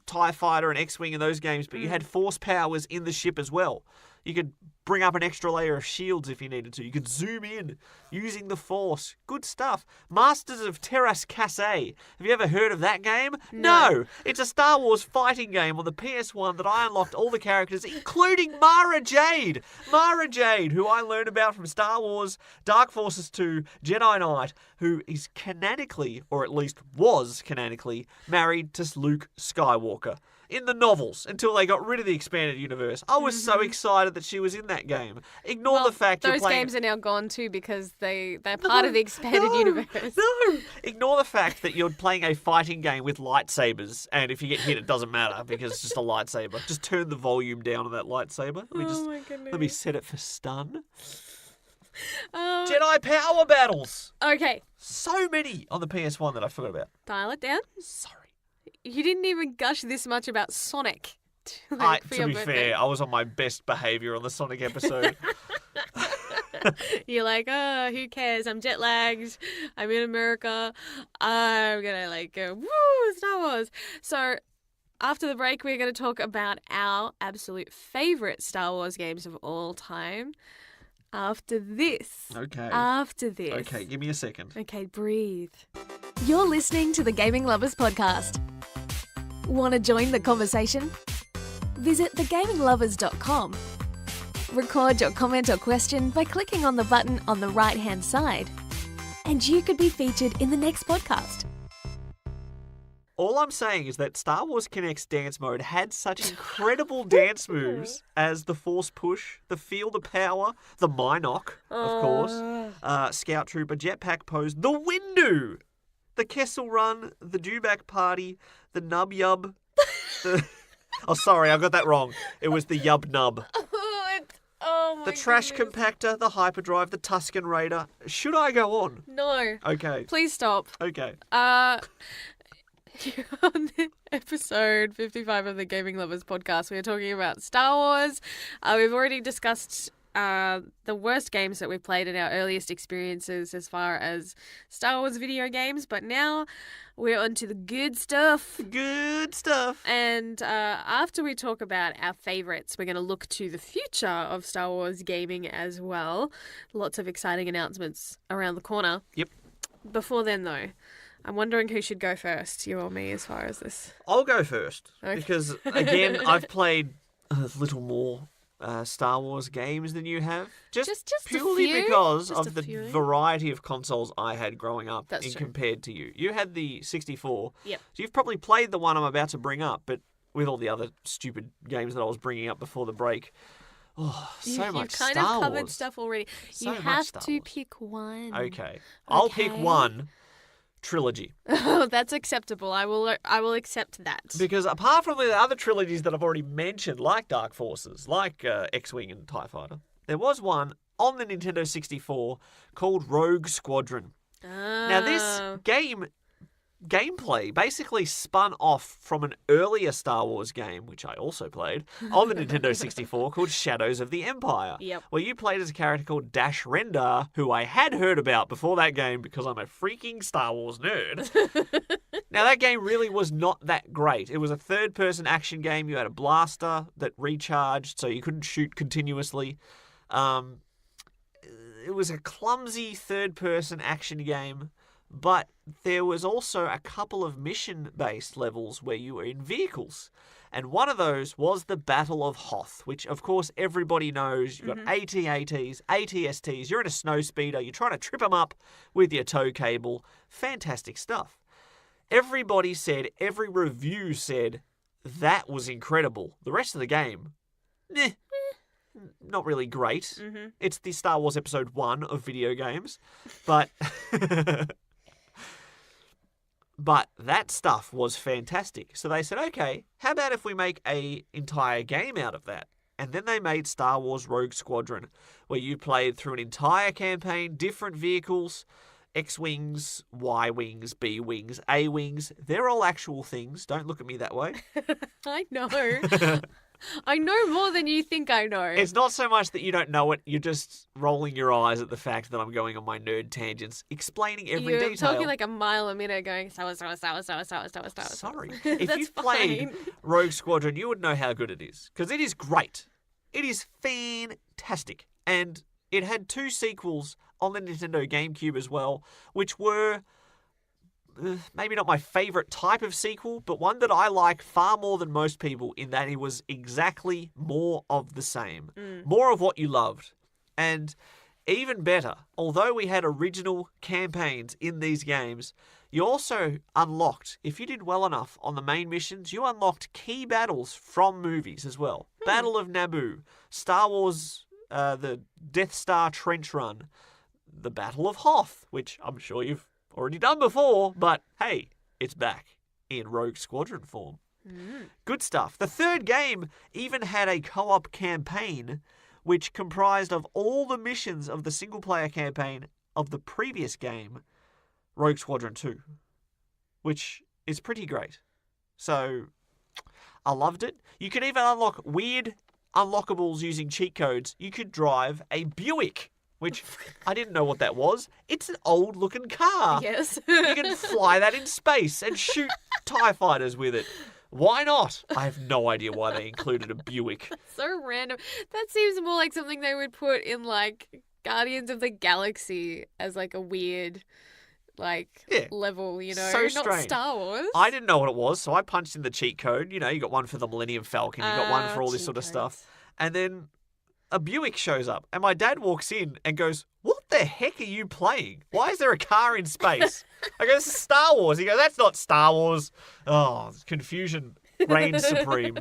Speaker 2: TIE Fighter and X-Wing and those games, but you had force powers in the ship as well. You could bring up an extra layer of shields if you needed to. You could zoom in using the force. Good stuff. Masters of Terras Cassé. Have you ever heard of that game? No. It's a Star Wars fighting game on the PS1 that I unlocked all the characters, including Mara Jade. Mara Jade, who I learned about from Star Wars, Dark Forces 2, Jedi Knight, who is canonically, or at least was canonically, married to Luke Skywalker. In the novels, until they got rid of the expanded universe. I was so excited that she was in that game. Ignore the fact
Speaker 1: those
Speaker 2: you're playing...
Speaker 1: games are now gone too because they're part of the expanded universe.
Speaker 2: No! Ignore the fact that you're playing a fighting game with lightsabers, and if you get hit, it doesn't matter because it's just a lightsaber. Just turn the volume down on that lightsaber.
Speaker 1: My goodness.
Speaker 2: Let me set it for stun. Jedi power battles!
Speaker 1: Okay.
Speaker 2: So many on the PS1 that I forgot about.
Speaker 1: Dial it down.
Speaker 2: Sorry.
Speaker 1: You didn't even gush this much about Sonic. For
Speaker 2: To
Speaker 1: your
Speaker 2: be
Speaker 1: birthday.
Speaker 2: fair, I was on my best behaviour on the Sonic episode.
Speaker 1: You're like, oh, who cares? I'm jet lagged. I'm in America. I'm gonna go, woo, Star Wars. So after the break, we're gonna talk about our absolute favourite Star Wars games of all time. After this.
Speaker 2: Okay.
Speaker 1: After this.
Speaker 2: Okay, give me a second.
Speaker 1: Okay, breathe.
Speaker 3: You're listening to the Gaming Lovers Podcast. Want to join the conversation? Visit thegaminglovers.com. Record your comment or question by clicking on the button on the right-hand side. And you could be featured in the next podcast.
Speaker 2: All I'm saying is that Star Wars Kinect's dance mode had such incredible dance moves as the Force Push, the Field of Power, the Minoc, of course, Scout Trooper, Jetpack Pose, the Windu, the Kessel Run, the Dewback Party, the Nub Yub. Oh, sorry, I got that wrong. It was the Yub Nub. The Trash Compactor, the Hyperdrive, the Tusken Raider. Should I go on?
Speaker 1: No.
Speaker 2: Okay.
Speaker 1: Please stop.
Speaker 2: Okay.
Speaker 1: On episode 55 of the Gaming Lovers Podcast, we are talking about Star Wars. We've already discussed the worst games that we've played in our earliest experiences as far as Star Wars video games, but now we're on to the good stuff.
Speaker 2: Good stuff.
Speaker 1: And after we talk about our favourites, we're going to look to the future of Star Wars gaming as well. Lots of exciting announcements around the corner.
Speaker 2: Yep.
Speaker 1: Before then, though, I'm wondering who should go first, you or me, as far as this.
Speaker 2: I'll go first.
Speaker 1: Okay.
Speaker 2: Because, again, I've played a little more Star Wars games than you have. Just
Speaker 1: a
Speaker 2: purely
Speaker 1: few?
Speaker 2: because
Speaker 1: Just
Speaker 2: of
Speaker 1: a
Speaker 2: the
Speaker 1: few?
Speaker 2: variety of consoles I had growing up
Speaker 1: That's true.
Speaker 2: compared to you. You had the 64.
Speaker 1: Yep.
Speaker 2: So you've probably played the one I'm about to bring up, but with all the other stupid games that I was bringing up before the break. Oh, so much
Speaker 1: You've kind
Speaker 2: Star
Speaker 1: of covered
Speaker 2: Wars.
Speaker 1: stuff already.
Speaker 2: So
Speaker 1: You
Speaker 2: much
Speaker 1: have
Speaker 2: Star
Speaker 1: to
Speaker 2: Wars.
Speaker 1: pick one.
Speaker 2: Okay. I'll pick
Speaker 1: Okay.
Speaker 2: one. Trilogy.
Speaker 1: Oh, that's acceptable. I will accept that.
Speaker 2: Because apart from the other trilogies that I've already mentioned, like Dark Forces, like X-Wing and TIE Fighter, there was one on the Nintendo 64 called Rogue Squadron. Now, this gameplay basically spun off from an earlier Star Wars game, which I also played, on the Nintendo 64 called Shadows of the Empire,
Speaker 1: Yep.
Speaker 2: where you played as a character called Dash Rendar, who I had heard about before that game because I'm a freaking Star Wars nerd. Now, that game really was not that great. It was a third-person action game. You had a blaster that recharged, so you couldn't shoot continuously. It was a clumsy third-person action game, but there was also a couple of mission-based levels where you were in vehicles. And one of those was the Battle of Hoth, which, of course, everybody knows. You've got AT-ATs, ATSTs, you're in a snowspeeder, you're trying to trip them up with your tow cable. Fantastic stuff. Everybody said, every review said, that was incredible. The rest of the game, not really great. It's the Star Wars Episode 1 of video games. But but that stuff was fantastic. So they said, okay, how about if we make an entire game out of that? And then they made Star Wars Rogue Squadron, where you played through an entire campaign, different vehicles, X-Wings, Y-Wings, B-Wings, A-Wings. They're all actual things. Don't look at me that way.
Speaker 1: I know. I know more than you think I know.
Speaker 2: It's not so much that you don't know it, you're just rolling your eyes at the fact that I'm going on my nerd tangents, explaining every
Speaker 1: You're
Speaker 2: detail.
Speaker 1: talking like a mile a minute going, Star Wars.
Speaker 2: Sorry. If
Speaker 1: That's
Speaker 2: you've played
Speaker 1: fine.
Speaker 2: Rogue Squadron, you would know how good it is. Because it is great. It is fantastic. And it had 2 sequels on the Nintendo GameCube as well, which were maybe not my favourite type of sequel, but one that I like far more than most people in that it was exactly more of the same. More of what you loved. And even better, although we had original campaigns in these games, you also unlocked, if you did well enough on the main missions, you unlocked key battles from movies as well. Battle of Naboo, Star Wars, the Death Star Trench Run, the Battle of Hoth, which I'm sure you've already done before, but hey, it's back in Rogue Squadron form. Good stuff. The third game even had a co-op campaign which comprised of all the missions of the single-player campaign of the previous game, Rogue Squadron 2, which is pretty great. So, I loved it. You could even unlock weird unlockables using cheat codes. You could drive a Buick, which I didn't know what that was. It's an old-looking car.
Speaker 1: Yes.
Speaker 2: You can fly that in space and shoot TIE fighters with it. Why not? I have no idea why they included a Buick.
Speaker 1: So random. That seems more like something they would put in, like, Guardians of the Galaxy as, like, a weird, like, level, you know?
Speaker 2: So
Speaker 1: Not
Speaker 2: strange.
Speaker 1: Star Wars.
Speaker 2: I didn't know what it was, so I punched in the cheat code. You know, you got one for the Millennium Falcon, you got one for all this
Speaker 1: cheat
Speaker 2: sort of
Speaker 1: codes.
Speaker 2: stuff. And then a Buick shows up, and my dad walks in and goes, "What the heck are you playing? Why is there a car in space?" I go, "This is Star Wars." He goes, "That's not Star Wars." Oh, confusion reigns supreme.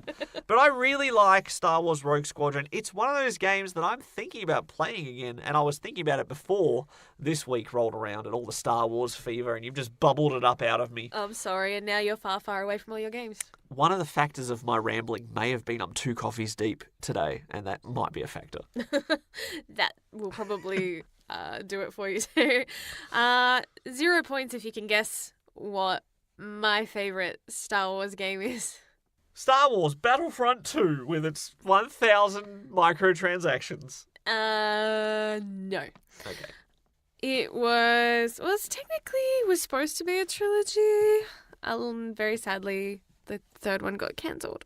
Speaker 2: But I really like Star Wars Rogue Squadron. It's one of those games that I'm thinking about playing again, and I was thinking about it before this week rolled around and all the Star Wars fever, and you've just bubbled it up out of me.
Speaker 1: I'm sorry, and now you're far, far away from all your games.
Speaker 2: One of the factors of my rambling may have been I'm 2 coffees deep today, and that might be a factor.
Speaker 1: That will probably do it for you too. 0 points if you can guess what my favourite Star Wars game is.
Speaker 2: Star Wars Battlefront 2 with its 1,000 microtransactions.
Speaker 1: No.
Speaker 2: Okay.
Speaker 1: It was technically was supposed to be a trilogy. Very sadly, the third one got cancelled.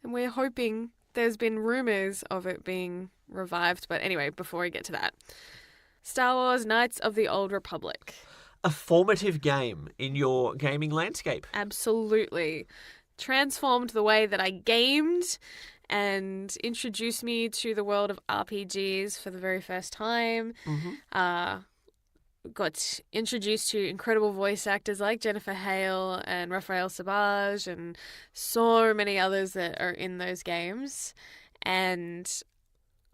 Speaker 1: And we're hoping, there's been rumours of it being revived. But anyway, before we get to that, Star Wars Knights of the Old Republic.
Speaker 2: A formative game in your gaming landscape.
Speaker 1: Absolutely. Transformed the way that I gamed and introduced me to the world of RPGs for the very first time. Got introduced to incredible voice actors like Jennifer Hale and Raphael Sabaj and so many others that are in those games. And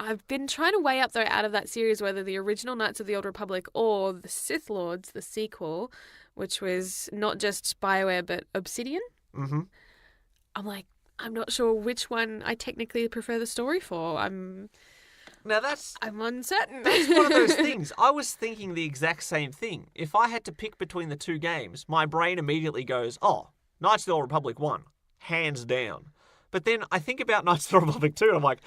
Speaker 1: I've been trying to weigh up, though, out of that series, whether the original Knights of the Old Republic or the Sith Lords, the sequel, which was not just BioWare but Obsidian.
Speaker 2: Mm-hmm.
Speaker 1: I'm like, I'm not sure which one I technically prefer the story for.
Speaker 2: Now that's
Speaker 1: I'm uncertain.
Speaker 2: That's one of those things. I was thinking the exact same thing. If I had to pick between the two games, my brain immediately goes, oh, Knights of the Old Republic 1, hands down. But then I think about Knights of the Old Republic 2 and I'm like,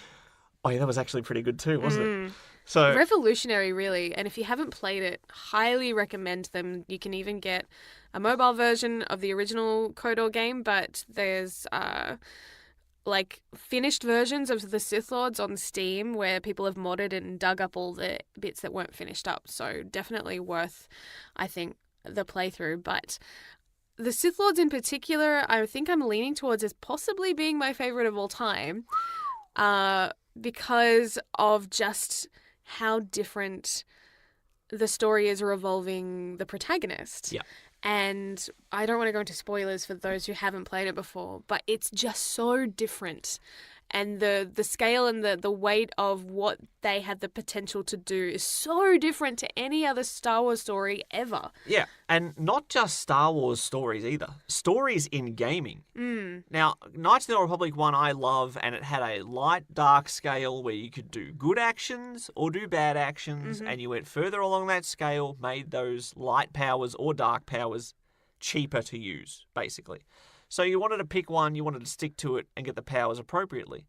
Speaker 2: oh yeah, that was actually pretty good too, wasn't it? So
Speaker 1: revolutionary, really. And if you haven't played it, highly recommend them. You can even get a mobile version of the original KOTOR game, but there's finished versions of the Sith Lords on Steam where people have modded and dug up all the bits that weren't finished up. So definitely worth, I think, the playthrough. But the Sith Lords in particular, I think I'm leaning towards as possibly being my favorite of all time, because of just how different the story is revolving the protagonist.
Speaker 2: Yeah.
Speaker 1: And I don't want to go into spoilers for those who haven't played it before, but it's just so different. And the scale and the weight of what they had the potential to do is so different to any other Star Wars story ever.
Speaker 2: yeah, and not just Star Wars stories either. Stories in gaming. Now, Knights of the Old Republic 1 I love, and it had a light-dark scale where you could do good actions or do bad actions, and you went further along that scale, made those light powers or dark powers cheaper to use, basically. So you wanted to pick one, you wanted to stick to it and get the powers appropriately.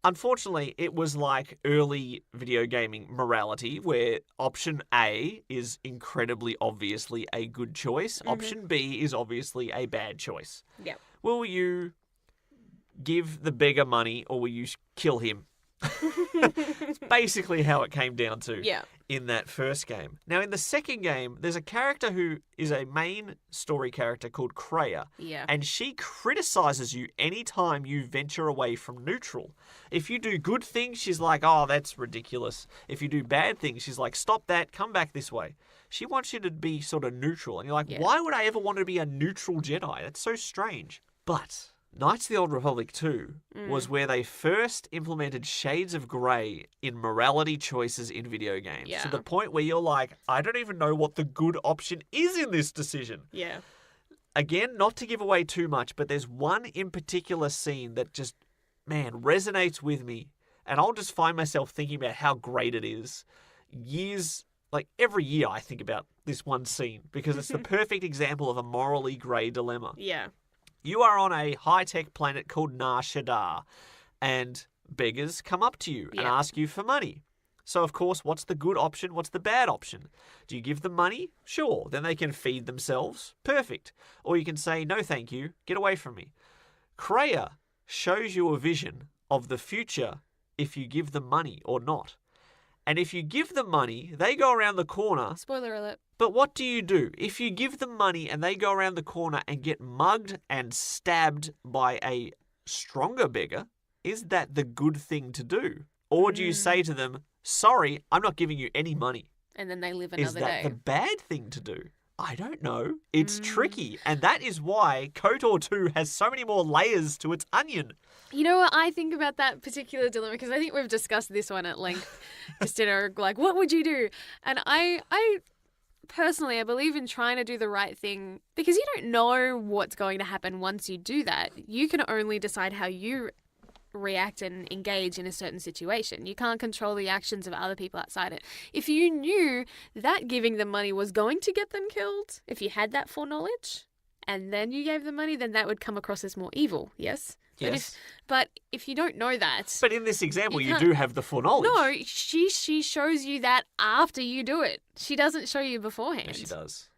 Speaker 2: Unfortunately, it was like early video gaming morality where option A is incredibly obviously a good choice. Option B is obviously a bad choice.
Speaker 1: Yep.
Speaker 2: Will you give the beggar money or will you kill him? It's basically how it came down to in that first game. Now, in the second game, there's a character who is a main story character called Kreia.
Speaker 1: Yeah.
Speaker 2: And she criticizes you anytime you venture away from neutral. If you do good things, she's like, oh, that's ridiculous. If you do bad things, she's like, stop that, come back this way. She wants you to be sort of neutral. And you're like, why would I ever want to be a neutral Jedi? That's so strange. But Knights of the Old Republic 2 was where they first implemented shades of grey in morality choices in video games.
Speaker 1: Yeah.
Speaker 2: To the point where you're like, I don't even know what the good option is in this decision.
Speaker 1: Yeah.
Speaker 2: Again, not to give away too much, but there's one in particular scene that just, man, resonates with me. And I'll just find myself thinking about how great it is. Every year I think about this one scene because it's the perfect example of a morally grey dilemma.
Speaker 1: Yeah.
Speaker 2: You are on a high-tech planet called Nar Shaddaa, and beggars come up to you and ask you for money. So, of course, what's the good option? What's the bad option? Do you give them money? Sure. Then they can feed themselves. Perfect. Or you can say, no, thank you. Get away from me. Kreia shows you a vision of the future if you give them money or not. And if you give them money, they go around the corner.
Speaker 1: Spoiler alert.
Speaker 2: But what do you do? If you give them money and they go around the corner and get mugged and stabbed by a stronger beggar, is that the good thing to do? Or do you say to them, sorry, I'm not giving you any money?
Speaker 1: And then they live another day.
Speaker 2: Is that the bad thing to do? I don't know. It's tricky. And that is why KOTOR 2 has so many more layers to its onion.
Speaker 1: You know what I think about that particular dilemma? Because I think we've discussed this one at length. Just in a, what would you do? And I personally, I believe in trying to do the right thing because you don't know what's going to happen once you do that. You can only decide how you react and engage in a certain situation. You can't control the actions of other people outside it. If you knew that giving them money was going to get them killed, if you had that foreknowledge and then you gave them money, then that would come across as more evil, yes?
Speaker 2: Yes.
Speaker 1: But if you don't know that...
Speaker 2: But in this example, you do have the foreknowledge.
Speaker 1: No, she shows you that after you do it. She doesn't show you beforehand.
Speaker 2: No, she does.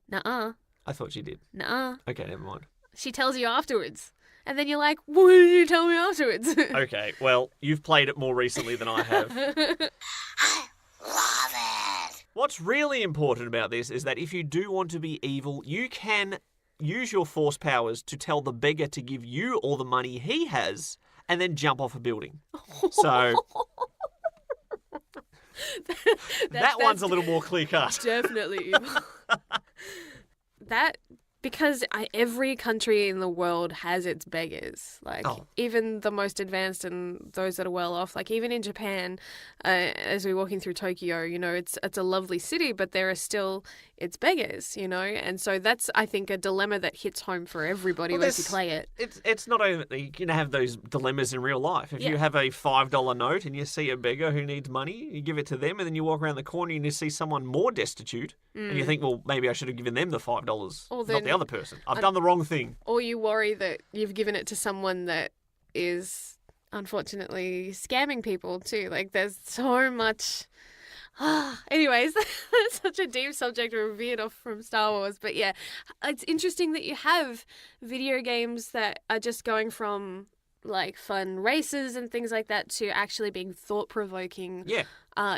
Speaker 1: Nuh-uh.
Speaker 2: I thought she did.
Speaker 1: Nuh-uh.
Speaker 2: Okay, never mind.
Speaker 1: She tells you afterwards. And then you're like, what did you tell me afterwards?
Speaker 2: Okay, well, you've played it more recently than I have.
Speaker 4: I love it.
Speaker 2: What's really important about this is that if you do want to be evil, you can use your force powers to tell the beggar to give you all the money he has and then jump off a building. So that one's a little more clear-cut.
Speaker 1: Definitely evil. Because every country in the world has its beggars. Even the most advanced and those that are well off. Even in Japan, as we're walking through Tokyo, it's a lovely city, but there are still it's beggars, you know? And so that's, I think, a dilemma that hits home for everybody
Speaker 2: Well,
Speaker 1: once you play it.
Speaker 2: It's not only you can have those dilemmas in real life. If
Speaker 1: Yeah.
Speaker 2: you have a $5 note and you see a beggar who needs money, you give it to them, and then you walk around the corner and you see someone more destitute, and you think, well, maybe I should have given them the $5,
Speaker 1: Or
Speaker 2: not
Speaker 1: then-
Speaker 2: the other person. I've done the wrong thing.
Speaker 1: Or you worry that you've given it to someone that is unfortunately scamming people too. Like there's so much. Anyways, that's such a deep subject. We're veered off from Star Wars. But yeah, it's interesting that you have video games that are just going from like fun races and things like that to actually being thought-provoking,
Speaker 2: Yeah.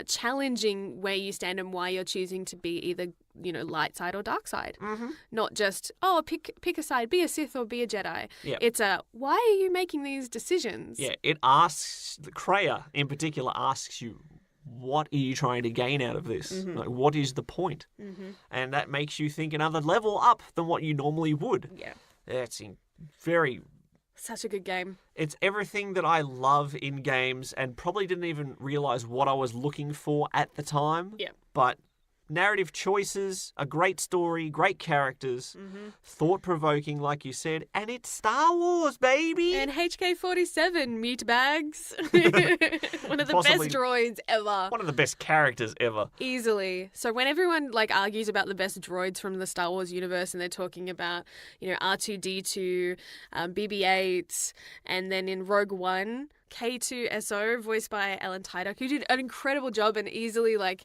Speaker 1: challenging where you stand and why you're choosing to be either, you know, light side or dark side.
Speaker 2: Mm-hmm.
Speaker 1: Not just, pick a side, be a Sith or be a Jedi.
Speaker 2: Yeah.
Speaker 1: It's why are you making these decisions?
Speaker 2: Yeah, it asks, Kreia in particular asks you, what are you trying to gain out of this?
Speaker 1: Mm-hmm.
Speaker 2: Like, what is the point?
Speaker 1: Mm-hmm.
Speaker 2: And that makes you think another level up than what you normally would.
Speaker 1: Yeah.
Speaker 2: That's very...
Speaker 1: Such a good game.
Speaker 2: It's everything that I love in games and probably didn't even realise what I was looking for at the time.
Speaker 1: Yeah.
Speaker 2: But narrative choices, a great story, great characters,
Speaker 1: Mm-hmm.
Speaker 2: thought-provoking, like you said, and it's Star Wars, baby!
Speaker 1: And HK-47, meat bags. One of the
Speaker 2: Possibly-
Speaker 1: best droids ever.
Speaker 2: One of the best characters ever.
Speaker 1: Easily. So when everyone like argues about the best droids from the Star Wars universe and they're talking about, you know, R2-D2, BB-8, and then in Rogue One, K2SO, voiced by Alan Tudyk, who did an incredible job and easily like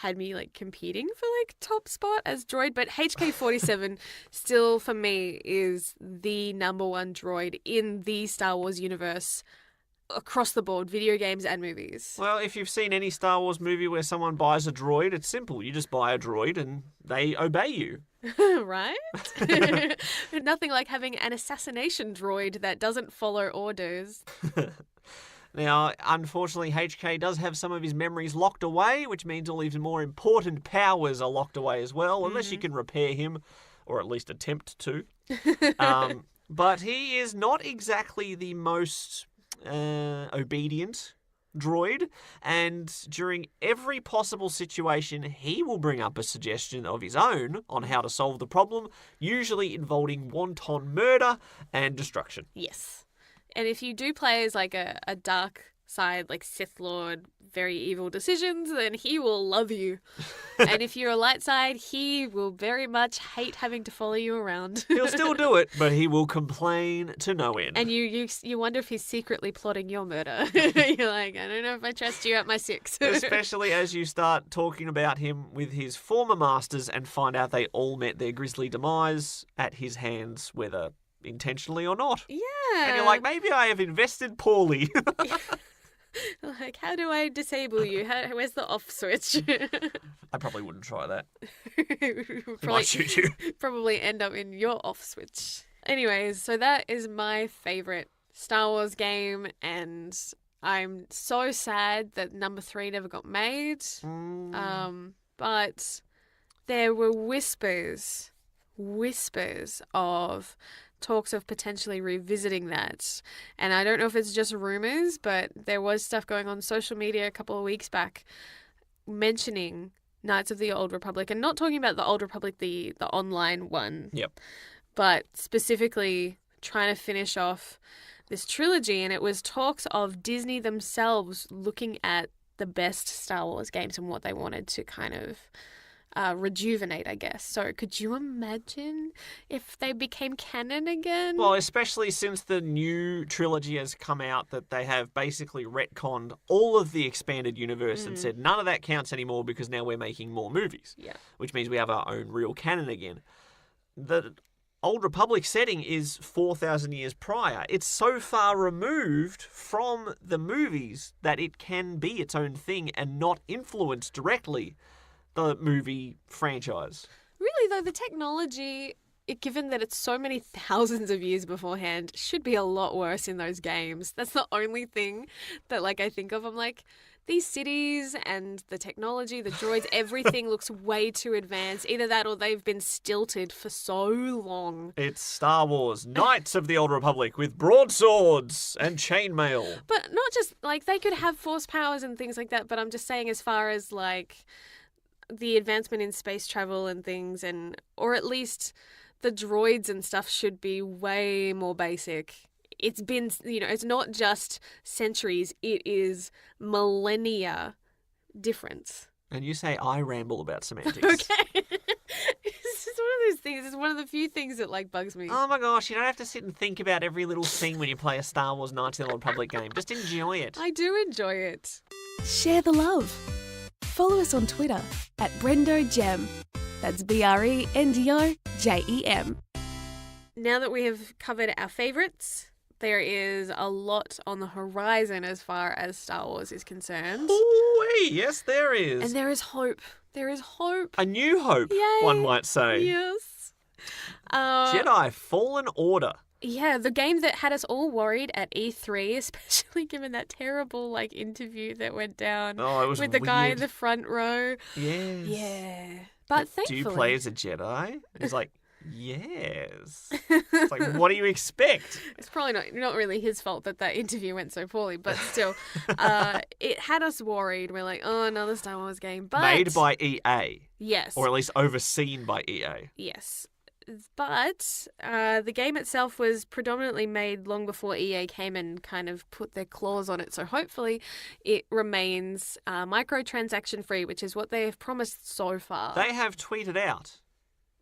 Speaker 1: had me like competing for like top spot as droid. But HK-47 still for me is the number one droid in the Star Wars universe across the board, video games and movies.
Speaker 2: Well, if you've seen any Star Wars movie where someone buys a droid, it's simple. You just buy a droid and they obey you.
Speaker 1: Right? Nothing like having an assassination droid that doesn't follow orders.
Speaker 2: Now, unfortunately, HK does have some of his memories locked away, which means all his more important powers are locked away as well, unless you can repair him, or at least attempt to. But he is not exactly the most obedient droid, and during every possible situation, he will bring up a suggestion of his own on how to solve the problem, usually involving wanton murder and destruction.
Speaker 1: Yes. And if you do play as like a dark side, like Sith Lord, very evil decisions, then he will love you. And if you're a light side, he will very much hate having to follow you around.
Speaker 2: He'll still do it, but he will complain to no end.
Speaker 1: And you wonder if he's secretly plotting your murder. You're like, I don't know if I trust you at my 6.
Speaker 2: Especially as you start talking about him with his former masters and find out they all met their grisly demise at his hands, whether intentionally or not.
Speaker 1: Yeah.
Speaker 2: And you're like, maybe I have invested poorly.
Speaker 1: Like, how do I disable you? Where's the off switch?
Speaker 2: I probably wouldn't try that.
Speaker 1: Probably,
Speaker 2: Might shoot you.
Speaker 1: probably end up in your off switch. Anyways, so that is my favorite Star Wars game, and I'm so sad that number 3 never got made. But there were whispers of talks of potentially revisiting that. And I don't know if it's just rumors, but there was stuff going on social media a couple of weeks back mentioning Knights of the Old Republic, and not talking about the Old Republic, the online one.
Speaker 2: Yep.
Speaker 1: But specifically trying to finish off this trilogy, and it was talks of Disney themselves looking at the best Star Wars games and what they wanted to kind of rejuvenate, I guess. So could you imagine if they became canon again?
Speaker 2: Well, especially since the new trilogy has come out, that they have basically retconned all of the expanded universe and said none of that counts anymore because now we're making more movies.
Speaker 1: Yeah.
Speaker 2: Which means we have our own real canon again. The Old Republic setting is 4,000 years prior. It's so far removed from the movies that it can be its own thing and not influence directly the movie franchise.
Speaker 1: Really, though, the technology, given that it's so many thousands of years beforehand, should be a lot worse in those games. That's the only thing that, like, I think of. I'm like, these cities and the technology, the droids, everything looks way too advanced. Either that or they've been stilted for so long.
Speaker 2: It's Star Wars, Knights of the Old Republic with broadswords and chainmail.
Speaker 1: But not just, like, they could have force powers and things like that, but I'm just saying as far as, like, the advancement in space travel and things, or at least the droids and stuff should be way more basic. It's been, it's not just centuries, it is millennia difference.
Speaker 2: And you say I ramble about semantics.
Speaker 1: Okay. It's just one of those things. It's one of the few things that bugs me.
Speaker 2: Oh my gosh, you don't have to sit and think about every little thing when you play a Star Wars Knights of the Old Republic game. Just enjoy it.
Speaker 1: I do enjoy it.
Speaker 3: Share the love. Follow us on Twitter at Brendo Jem. That's BRENDOJEM.
Speaker 1: Now that we have covered our favourites, there is a lot on the horizon as far as Star Wars is concerned.
Speaker 2: Ooh-wee, yes, there is.
Speaker 1: And there is hope. There is hope.
Speaker 2: A new hope,
Speaker 1: Yay.
Speaker 2: one might say.
Speaker 1: Yes.
Speaker 2: Jedi Fallen Order.
Speaker 1: Yeah, the game that had us all worried at E3, especially given that terrible interview that went down
Speaker 2: Oh, it was
Speaker 1: with the guy in
Speaker 2: weird.
Speaker 1: the front row.
Speaker 2: Yes.
Speaker 1: Yeah. But thankfully...
Speaker 2: Do you play as a Jedi? He's like, yes. It's like, what do you expect?
Speaker 1: It's probably not really his fault that interview went so poorly, but still, it had us worried. We're like, oh, another Star Wars game. But
Speaker 2: Made by EA.
Speaker 1: yes,
Speaker 2: Or at least overseen by EA.
Speaker 1: yes. But the game itself was predominantly made long before EA came and kind of put their claws on it. So hopefully it remains microtransaction free, which is what they have promised so far.
Speaker 2: They have tweeted out,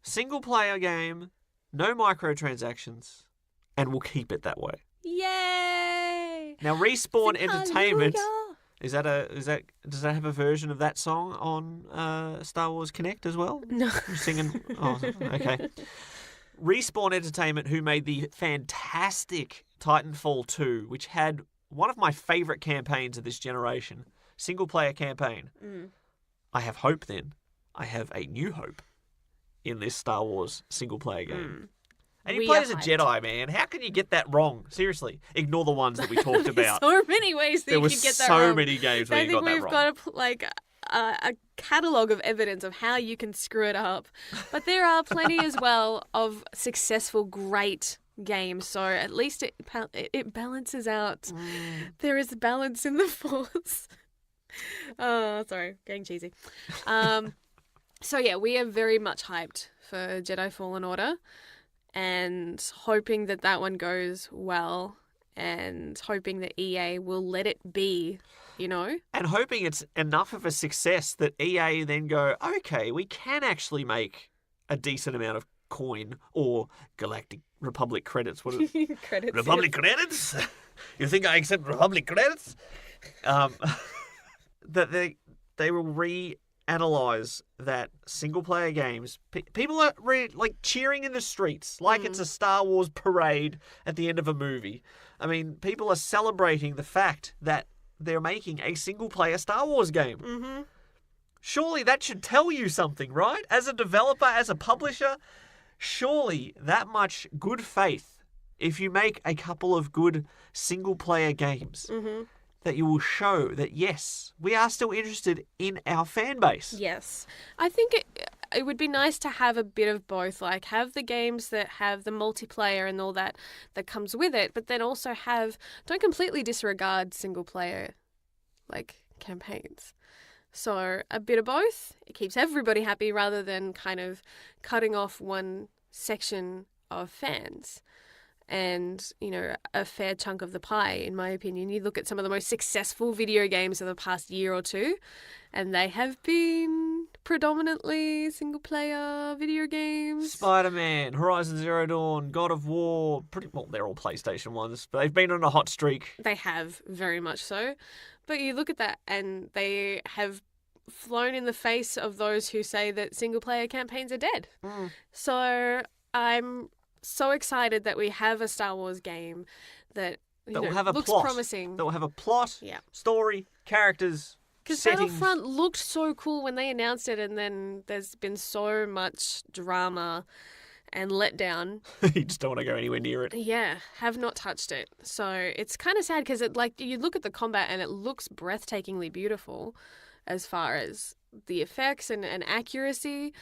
Speaker 2: single player game, no microtransactions, and we'll keep it that way.
Speaker 1: Yay!
Speaker 2: Now, Respawn
Speaker 1: Sing
Speaker 2: Entertainment,
Speaker 1: hallelujah.
Speaker 2: does that have a version of that song on Star Wars Connect as well?
Speaker 1: No.
Speaker 2: You're singing. Oh, okay. Respawn Entertainment, who made the fantastic Titanfall 2, which had one of my favourite campaigns of this generation, single player campaign.
Speaker 1: Mm.
Speaker 2: I have hope then. I have a new hope in this Star Wars single player game. And he
Speaker 1: We
Speaker 2: plays
Speaker 1: are
Speaker 2: a
Speaker 1: hyped.
Speaker 2: Jedi, man. How can you get that wrong? Seriously. Ignore the ones that we talked about.
Speaker 1: So many ways that
Speaker 2: There
Speaker 1: you
Speaker 2: were
Speaker 1: could get that
Speaker 2: so
Speaker 1: wrong.
Speaker 2: many games where
Speaker 1: I
Speaker 2: you
Speaker 1: think
Speaker 2: got that
Speaker 1: we've
Speaker 2: wrong.
Speaker 1: got a catalogue of evidence of how you can screw it up. But there are plenty as well of successful, great games. So at least it balances out. There is balance in the force. Oh, sorry, getting cheesy. So yeah, we are very much hyped for Jedi Fallen Order and hoping that one goes well and hoping that EA will let it be,
Speaker 2: And hoping it's enough of a success that EA then go, okay, we can actually make a decent amount of coin or Galactic Republic credits. What is it?
Speaker 1: Credits.
Speaker 2: Republic credits? You think I accept Republic credits? That they will reanalyze that single player games. People are cheering in the streets like it's a Star Wars parade at the end of a movie. I mean, people are celebrating the fact that they're making a single player Star Wars game.
Speaker 1: Mm-hmm.
Speaker 2: Surely that should tell you something, right? As a developer, as a publisher, surely that much good faith, if you make a couple of good single player games, that you will show that, yes, we are still interested in our fan base.
Speaker 1: Yes. I think it would be nice to have a bit of both, have the games that have the multiplayer and all that comes with it, but then also don't completely disregard single player campaigns. So a bit of both. It keeps everybody happy rather than kind of cutting off one section of fans. And, a fair chunk of the pie, in my opinion. You look at some of the most successful video games of the past year or two, and they have been predominantly single-player video games.
Speaker 2: Spider-Man, Horizon Zero Dawn, God of War, they're all PlayStation ones, but they've been on a hot streak.
Speaker 1: They have, very much so. But you look at that, and they have flown in the face of those who say that single-player campaigns are dead. So I'm so excited that we have a Star Wars game that
Speaker 2: will have a
Speaker 1: looks
Speaker 2: plot.
Speaker 1: promising.
Speaker 2: That will have a plot,
Speaker 1: Yeah.
Speaker 2: story, characters,
Speaker 1: Because
Speaker 2: settings.
Speaker 1: Battlefront looked so cool when they announced it, and then there's been so much drama and letdown.
Speaker 2: You just don't want to go anywhere near it.
Speaker 1: Yeah, have not touched it. So it's kind of sad because you look at the combat and it looks breathtakingly beautiful as far as the effects and accuracy.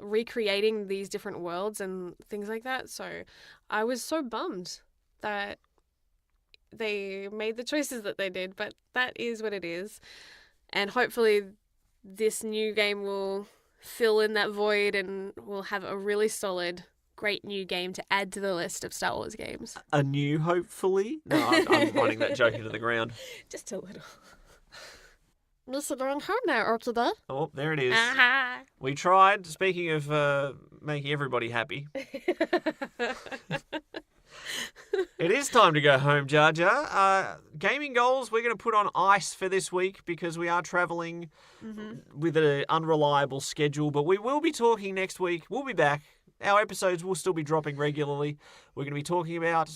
Speaker 1: Recreating these different worlds and things like that. So I was so bummed that they made the choices that they did, but that is what it is. And hopefully this new game will fill in that void and we'll have a really solid, great new game to add to the list of Star Wars games.
Speaker 2: A new, hopefully? No, I'm running that joke into the ground.
Speaker 1: Just a little. Mr. Going home now, after that.
Speaker 2: Oh, there it is.
Speaker 1: Aha.
Speaker 2: We tried, speaking of making everybody happy. It is time to go home, Jar Jar. Gaming goals we're going to put on ice for this week because we are travelling with an unreliable schedule. But we will be talking next week. We'll be back. Our episodes will still be dropping regularly. We're going to be talking about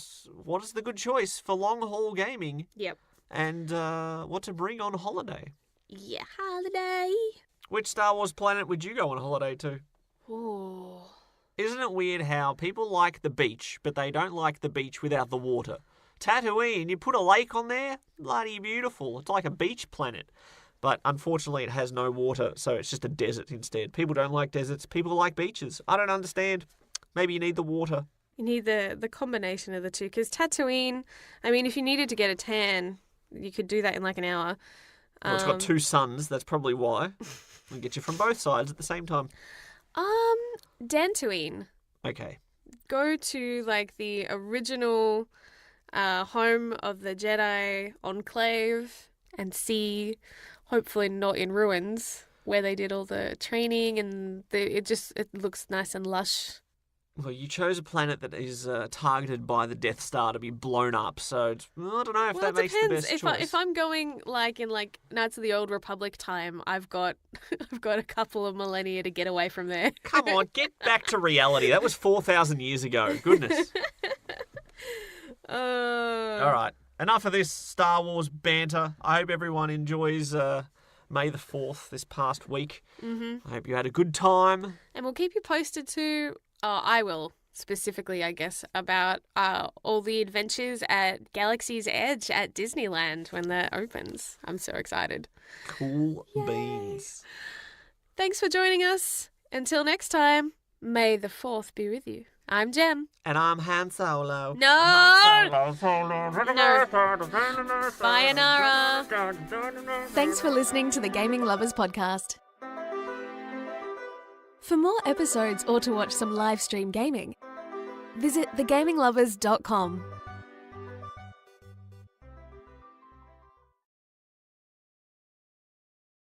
Speaker 2: what is the good choice for long-haul gaming.
Speaker 1: Yep.
Speaker 2: And what to bring on holiday.
Speaker 1: Yeah, holiday.
Speaker 2: Which Star Wars planet would you go on holiday to?
Speaker 1: Ooh.
Speaker 2: Isn't it weird how people like the beach, but they don't like the beach without the water? Tatooine, you put a lake on there, bloody beautiful. It's like a beach planet. But unfortunately, it has no water, so it's just a desert instead. People don't like deserts. People like beaches. I don't understand. Maybe you need the water.
Speaker 1: You need the combination of the two. Because Tatooine, I mean, if you needed to get a tan, you could do that in like an hour.
Speaker 2: Well, it's got two suns. That's probably why. We get you from both sides at the same time.
Speaker 1: Dantooine.
Speaker 2: Okay.
Speaker 1: Go to like the original home of the Jedi Enclave and see, hopefully not in ruins, where they did all the training and it looks nice and lush.
Speaker 2: Well, you chose a planet that is targeted by the Death Star to be blown up, so I don't know if that makes the best choice.
Speaker 1: If I'm going like in like Knights of the Old Republic time, I've got a couple of millennia to get away from there.
Speaker 2: Come on, get back to reality. That was 4,000 years ago. Goodness. All right, enough of this Star Wars banter. I hope everyone enjoys May the 4th this past week. I hope you had a good time.
Speaker 1: And we'll keep you posted too. I will, specifically, I guess, about all the adventures at Galaxy's Edge at Disneyland when that opens. I'm so excited.
Speaker 2: Cool beans.
Speaker 1: Thanks for joining us. Until next time, may the 4th be with you. I'm Jem.
Speaker 2: And I'm Han Solo.
Speaker 1: No!
Speaker 2: Sayonara.
Speaker 3: Thanks for listening to the Gaming Lovers Podcast. For more episodes or to watch some live stream gaming, visit thegaminglovers.com.